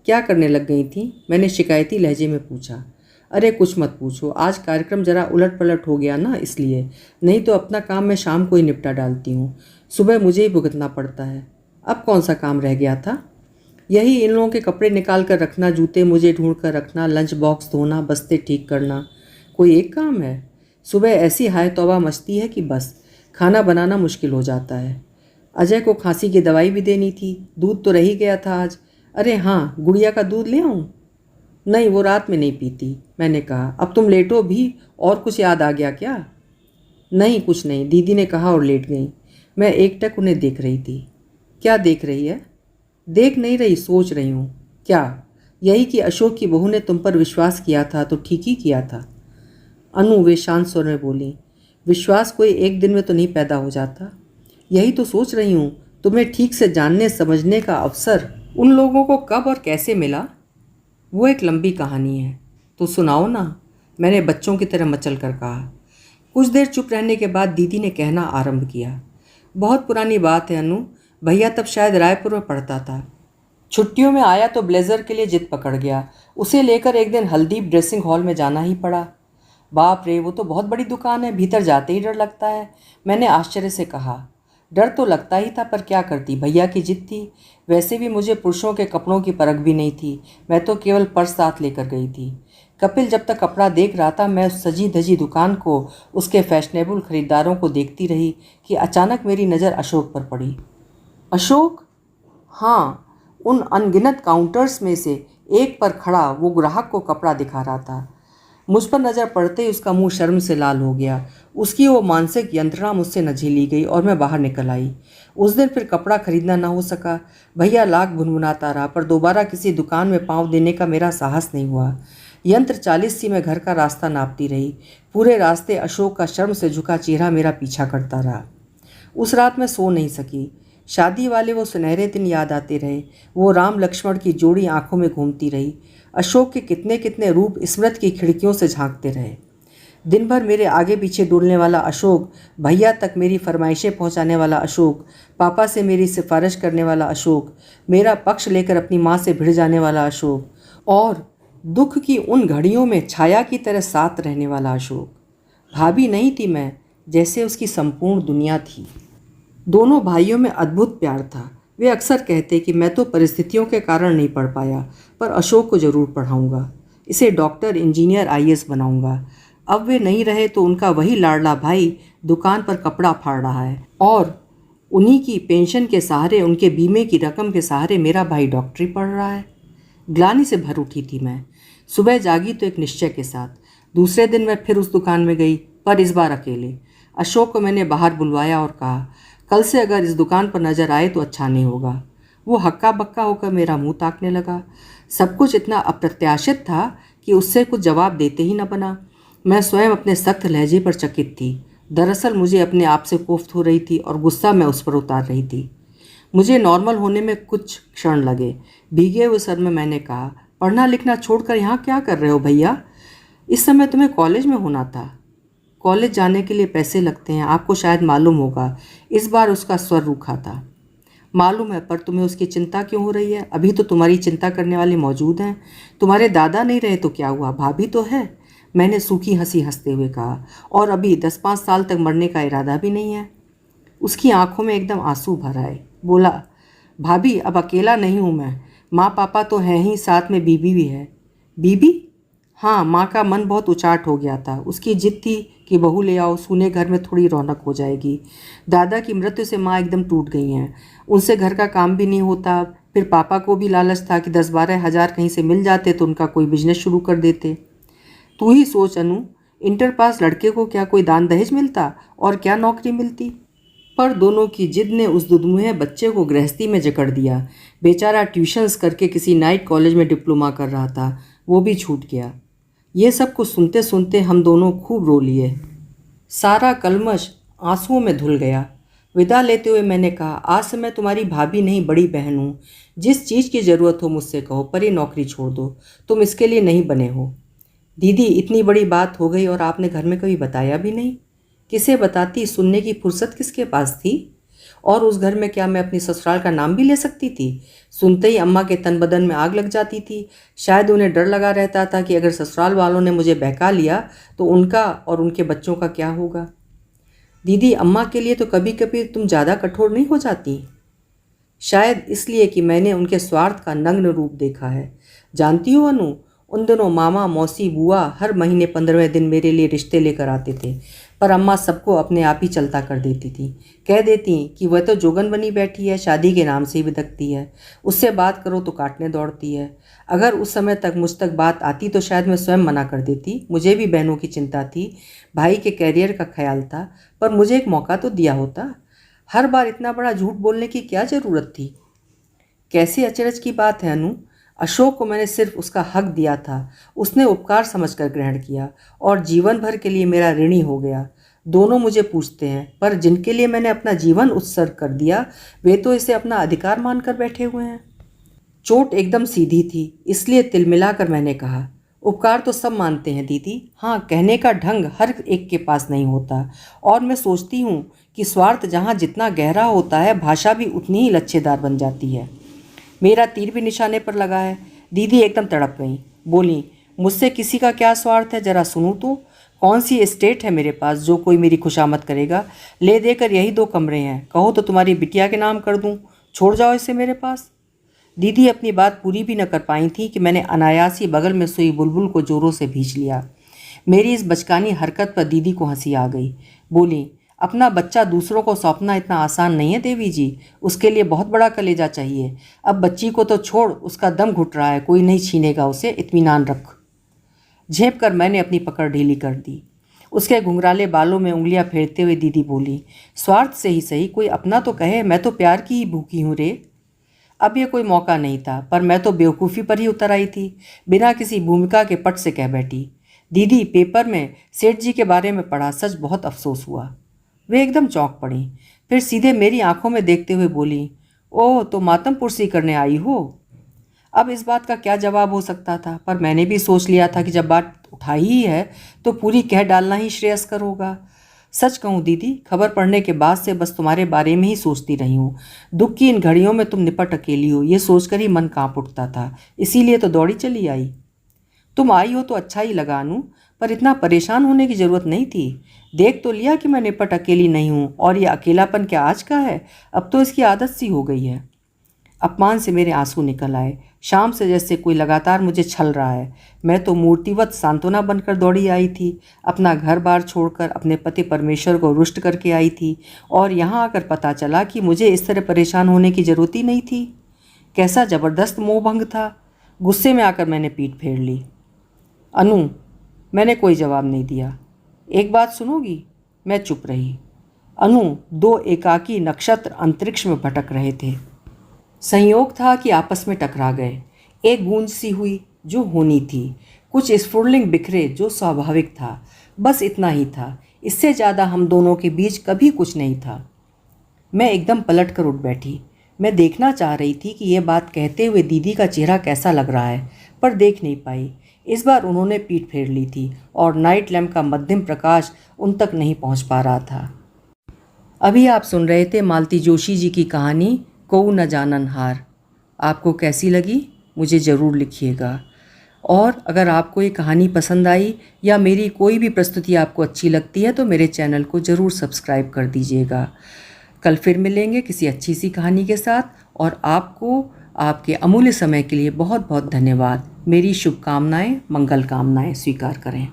क्या करने लग गई थी? मैंने शिकायती लहजे में पूछा। अरे कुछ मत पूछो, आज कार्यक्रम जरा उलट पलट हो गया ना, इसलिए। नहीं तो अपना काम मैं शाम को ही निपटा डालती हूँ, सुबह मुझे ही भुगतना पड़ता है। अब कौन सा काम रह गया था? यही इन लोगों के कपड़े निकाल कर रखना, जूते मुझे ढूंढ कर रखना, लंच बॉक्स धोना, बस्ते ठीक करना। कोई एक काम है? सुबह ऐसी हाय तौबा मचती है कि बस खाना बनाना मुश्किल हो जाता है। अजय को खांसी की दवाई भी देनी थी। दूध तो रह ही गया था आज। अरे हाँ, गुड़िया का दूध ले आऊँ? नहीं, वो रात में नहीं पीती। मैंने कहा, अब तुम लेटो भी, और कुछ याद आ गया क्या? नहीं, कुछ नहीं, दीदी ने कहा और लेट गई। मैं एकटक उन्हें देख रही थी। क्या देख रही है? देख नहीं रही, सोच रही हूँ। क्या? यही कि अशोक की बहू ने तुम पर विश्वास किया था तो ठीक ही किया था। अनु, वे शांत स्वर में बोली, विश्वास कोई एक दिन में तो नहीं पैदा हो जाता। यही तो सोच रही हूँ, तुम्हें ठीक से जानने समझने का अवसर उन लोगों को कब और कैसे मिला? वो एक लंबी कहानी है। तो सुनाओ ना, मैंने बच्चों की तरह मचल कर कहा। कुछ देर चुप रहने के बाद दीदी ने कहना आरंभ किया। बहुत पुरानी बात है अनु, भैया तब शायद रायपुर में पढ़ता था। छुट्टियों में आया तो ब्लेज़र के लिए जिद पकड़ गया। उसे लेकर एक दिन हल्दीप ड्रेसिंग हॉल में जाना ही पड़ा। बाप रे, वो तो बहुत बड़ी दुकान है, भीतर जाते ही डर लगता है। मैंने आश्चर्य से कहा। डर तो लगता ही था, पर क्या करती, भैया की जिद थी। वैसे भी मुझे पुरुषों के कपड़ों की परख भी नहीं थी। मैं तो केवल पर्स साथ लेकर गई थी। कपिल जब तक कपड़ा देख रहा था, मैं उस सजी धजी दुकान को, उसके फैशनेबल खरीदारों को देखती रही कि अचानक मेरी नज़र अशोक पर पड़ी। अशोक? हाँ, उन अनगिनत काउंटर्स में से एक पर खड़ा वो ग्राहक को कपड़ा दिखा रहा था। मुझ पर नज़र पड़ते ही उसका मुंह शर्म से लाल हो गया। उसकी वो मानसिक यंत्रणा मुझसे न झेली गई और मैं बाहर निकल आई। उस दिन फिर कपड़ा खरीदना ना हो सका। भैया लाख भुनभुनाता रहा, पर दोबारा किसी दुकान में पाँव देने का मेरा साहस नहीं हुआ। यंत्र 40 सी मैं घर का रास्ता नापती रही। पूरे रास्ते अशोक का शर्म से झुका चेहरा मेरा पीछा करता रहा। उस रात मैं सो नहीं सकी। शादी वाले वो सुनहरे दिन याद आते रहे। वो राम लक्ष्मण की जोड़ी आंखों में घूमती रही। अशोक के कितने कितने रूप स्मृति की खिड़कियों से झांकते रहे। दिन भर मेरे आगे पीछे डोलने वाला अशोक, भैया तक मेरी फरमाइशें पहुंचाने वाला अशोक, पापा से मेरी सिफारिश करने वाला अशोक, मेरा पक्ष लेकर अपनी माँ से भिड़ जाने वाला अशोक, और दुख की उन घड़ियों में छाया की तरह साथ रहने वाला अशोक। भाभी नहीं थी मैं, जैसे उसकी संपूर्ण दुनिया थी। दोनों भाइयों में अद्भुत प्यार था। वे अक्सर कहते कि मैं तो परिस्थितियों के कारण नहीं पढ़ पाया, पर अशोक को ज़रूर पढ़ाऊँगा, इसे डॉक्टर, इंजीनियर, IAS बनाऊँगा। अब वे नहीं रहे तो उनका वही लाडला भाई दुकान पर कपड़ा फाड़ रहा है, और उन्हीं की पेंशन के सहारे, उनके बीमे की रकम के सहारे मेरा भाई डॉक्टरी पढ़ रहा है। ग्लानि से भर उठी थी मैं। सुबह जागी तो एक निश्चय के साथ। दूसरे दिन मैं फिर उस दुकान में गई, पर इस बार अकेले। अशोक को मैंने बाहर बुलवाया और कहा, कल से अगर इस दुकान पर नजर आए तो अच्छा नहीं होगा। वो हक्का बक्का होकर मेरा मुंह ताकने लगा। सब कुछ इतना अप्रत्याशित था कि उससे कुछ जवाब देते ही न बना। मैं स्वयं अपने सख्त लहजे पर चकित थी। दरअसल मुझे अपने आप से कोफ्त हो रही थी और गुस्सा मैं उस पर उतार रही थी। मुझे नॉर्मल होने में कुछ क्षण लगे। भीगे हुए सर में मैंने कहा, पढ़ना लिखना छोड़कर यहाँ क्या कर रहे हो भैया? इस समय तुम्हें कॉलेज में होना था। कॉलेज जाने के लिए पैसे लगते हैं, आपको शायद मालूम होगा। इस बार उसका स्वर रूखा था। मालूम है, पर तुम्हें उसकी चिंता क्यों हो रही है? अभी तो तुम्हारी चिंता करने वाले मौजूद हैं। तुम्हारे दादा नहीं रहे तो क्या हुआ, भाभी तो है। मैंने सूखी हंसी हंसते हुए कहा, और अभी 10-5 साल तक मरने का इरादा भी नहीं है। उसकी आंखों में एकदम आंसू भर आए। बोला, भाभी अब अकेला नहीं हूँ मैं। माँ पापा तो हैं ही, साथ में बीबी भी है। बीबी? हाँ, माँ का मन बहुत उचाट हो गया था। उसकी जिद थी कि बहू ले आओ, सूने घर में थोड़ी रौनक हो जाएगी। दादा की मृत्यु से माँ एकदम टूट गई हैं। उनसे घर का काम भी नहीं होता। फिर पापा को भी लालच था कि 10-12 हज़ार कहीं से मिल जाते तो उनका कोई बिजनेस शुरू कर देते। तू ही सोच अनु, इंटर पास लड़के को क्या कोई दान दहेज मिलता और क्या नौकरी मिलती? पर दोनों की जिद ने उस दुधमुहे बच्चे को गृहस्थी में जकड़ दिया। बेचारा ट्यूशन्स करके किसी नाइट कॉलेज में डिप्लोमा कर रहा था, वो भी छूट गया। ये सब कुछ सुनते सुनते हम दोनों खूब रो लिए। सारा कलमश आंसुओं में धुल गया। विदा लेते हुए मैंने कहा, आज से मैं तुम्हारी भाभी नहीं, बड़ी बहन हूँ। जिस चीज़ की ज़रूरत हो मुझसे कहो, पर ये नौकरी छोड़ दो। तुम इसके लिए नहीं बने हो। दीदी, इतनी बड़ी बात हो गई और आपने घर में कभी बताया भी नहीं। किसे बताती, सुनने की फुर्सत किसके पास थी? और उस घर में क्या मैं अपनी ससुराल का नाम भी ले सकती थी? सुनते ही अम्मा के तन बदन में आग लग जाती थी। शायद उन्हें डर लगा रहता था कि अगर ससुराल वालों ने मुझे बहका लिया तो उनका और उनके बच्चों का क्या होगा। दीदी, अम्मा के लिए तो कभी कभी तुम ज़्यादा कठोर नहीं हो जाती? शायद इसलिए कि मैंने उनके स्वार्थ का नग्न रूप देखा है। जानती हो अनु, उन दिनों मामा, मौसी, बुआ हर महीने 15वें दिन मेरे लिए रिश्ते लेकर आते थे, पर अम्मा सबको अपने आप ही चलता कर देती थी। कह देती कि वह तो जोगन बनी बैठी है, शादी के नाम से ही बिदकती है। उससे बात करो तो काटने दौड़ती है। अगर उस समय तक मुझ तक बात आती तो शायद मैं स्वयं मना कर देती। मुझे भी बहनों की चिंता थी, भाई के कैरियर का ख्याल था, पर मुझे एक मौका तो दिया होता। हर बार इतना बड़ा झूठ बोलने की क्या ज़रूरत थी? कैसी अचरज की बात है अनु, अशोक को मैंने सिर्फ उसका हक दिया था। उसने उपकार समझकर ग्रहण किया और जीवन भर के लिए मेरा ऋणी हो गया। दोनों मुझे पूछते हैं, पर जिनके लिए मैंने अपना जीवन उत्सर्ग कर दिया वे तो इसे अपना अधिकार मानकर बैठे हुए हैं। चोट एकदम सीधी थी, इसलिए तिलमिलाकर मैंने कहा, उपकार तो सब मानते हैं दीदी। हाँ, कहने का ढंग हर एक के पास नहीं होता, और मैं सोचती हूँ कि स्वार्थ जहाँ जितना गहरा होता है, भाषा भी उतनी ही लच्छेदार बन जाती है। मेरा तीर भी निशाने पर लगा है। दीदी एकदम तड़प गई। बोली, मुझसे किसी का क्या स्वार्थ है, जरा सुनूं तो। कौन सी एस्टेट है मेरे पास जो कोई मेरी खुशामद करेगा? ले देकर यही 2 कमरे हैं, कहो तो तुम्हारी बिटिया के नाम कर दूं। छोड़ जाओ इसे मेरे पास। दीदी अपनी बात पूरी भी न कर पाई थी कि मैंने अनायास ही बगल में सोई बुलबुल को जोरों से भींच लिया। मेरी इस बचकानी हरकत पर दीदी को हंसी आ गई। बोली, अपना बच्चा दूसरों को सौंपना इतना आसान नहीं है देवी जी, उसके लिए बहुत बड़ा कलेजा चाहिए। अब बच्ची को तो छोड़, उसका दम घुट रहा है, कोई नहीं छीनेगा उसे, इत्मीनान रख। झेप कर मैंने अपनी पकड़ ढीली कर दी। उसके घुंघराले बालों में उंगलियां फेरते हुए दीदी बोली, स्वार्थ से ही सही कोई अपना तो कहे, मैं तो प्यार की ही भूखी हूँ रे। अब ये कोई मौका नहीं था, पर मैं तो बेवकूफ़ी पर ही उतर आई थी। बिना किसी भूमिका के पट से कह बैठी, दीदी पेपर में सेठ जी के बारे में पढ़ा, सच बहुत अफसोस हुआ। वे एकदम चौंक पड़ी, फिर सीधे मेरी आंखों में देखते हुए बोली, ओह तो मातम पुरसी करने आई हो। अब इस बात का क्या जवाब हो सकता था, पर मैंने भी सोच लिया था कि जब बात उठाई ही है तो पूरी कह डालना ही श्रेयस्कर होगा। सच कहूँ दीदी, खबर पढ़ने के बाद से बस तुम्हारे बारे में ही सोचती रही हूँ। दुख की इन घड़ियों में तुम निपट अकेली हो, ये सोचकर ही मन कांप उठता था, इसीलिए तो दौड़ी चली आई। तुम आई हो तो अच्छा ही लगा अनु, पर इतना परेशान होने की ज़रूरत नहीं थी। देख तो लिया कि मैं निपट अकेली नहीं हूँ, और ये अकेलापन क्या आज का है, अब तो इसकी आदत सी हो गई है। अपमान से मेरे आंसू निकल आए। शाम से जैसे कोई लगातार मुझे छल रहा है। मैं तो मूर्तिवत सांत्वना बनकर दौड़ी आई थी, अपना घर बार छोड़कर अपने पति परमेश्वर को रुष्ट करके आई थी, और यहाँ आकर पता चला कि मुझे इस तरह परेशान होने की ज़रूरत ही नहीं थी। कैसा ज़बरदस्त मोहभंग था। गुस्से में आकर मैंने पीठ फेर ली। अनु, मैंने कोई जवाब नहीं दिया। एक बात सुनोगी? मैं चुप रही। अनु, दो एकाकी नक्षत्र अंतरिक्ष में भटक रहे थे। संयोग था कि आपस में टकरा गए। एक गूंज सी हुई जो होनी थी, कुछ स्फुरलिंग बिखरे जो स्वाभाविक था, बस इतना ही था। इससे ज़्यादा हम दोनों के बीच कभी कुछ नहीं था। मैं एकदम पलट कर उठ बैठी। मैं देखना चाह रही थी कि यह बात कहते हुए दीदी का चेहरा कैसा लग रहा है, पर देख नहीं पाई। इस बार उन्होंने पीठ फेर ली थी और नाइट लैम्प का मध्यम प्रकाश उन तक नहीं पहुंच पा रहा था। अभी आप सुन रहे थे मालती जोशी जी की कहानी कोऊ न जानन हार। आपको कैसी लगी मुझे ज़रूर लिखिएगा, और अगर आपको ये कहानी पसंद आई या मेरी कोई भी प्रस्तुति आपको अच्छी लगती है तो मेरे चैनल को ज़रूर सब्सक्राइब कर दीजिएगा। कल फिर मिलेंगे किसी अच्छी सी कहानी के साथ, और आपको आपके अमूल्य समय के लिए बहुत बहुत धन्यवाद। मेरी शुभकामनाएं, मंगल कामनाएं स्वीकार करें।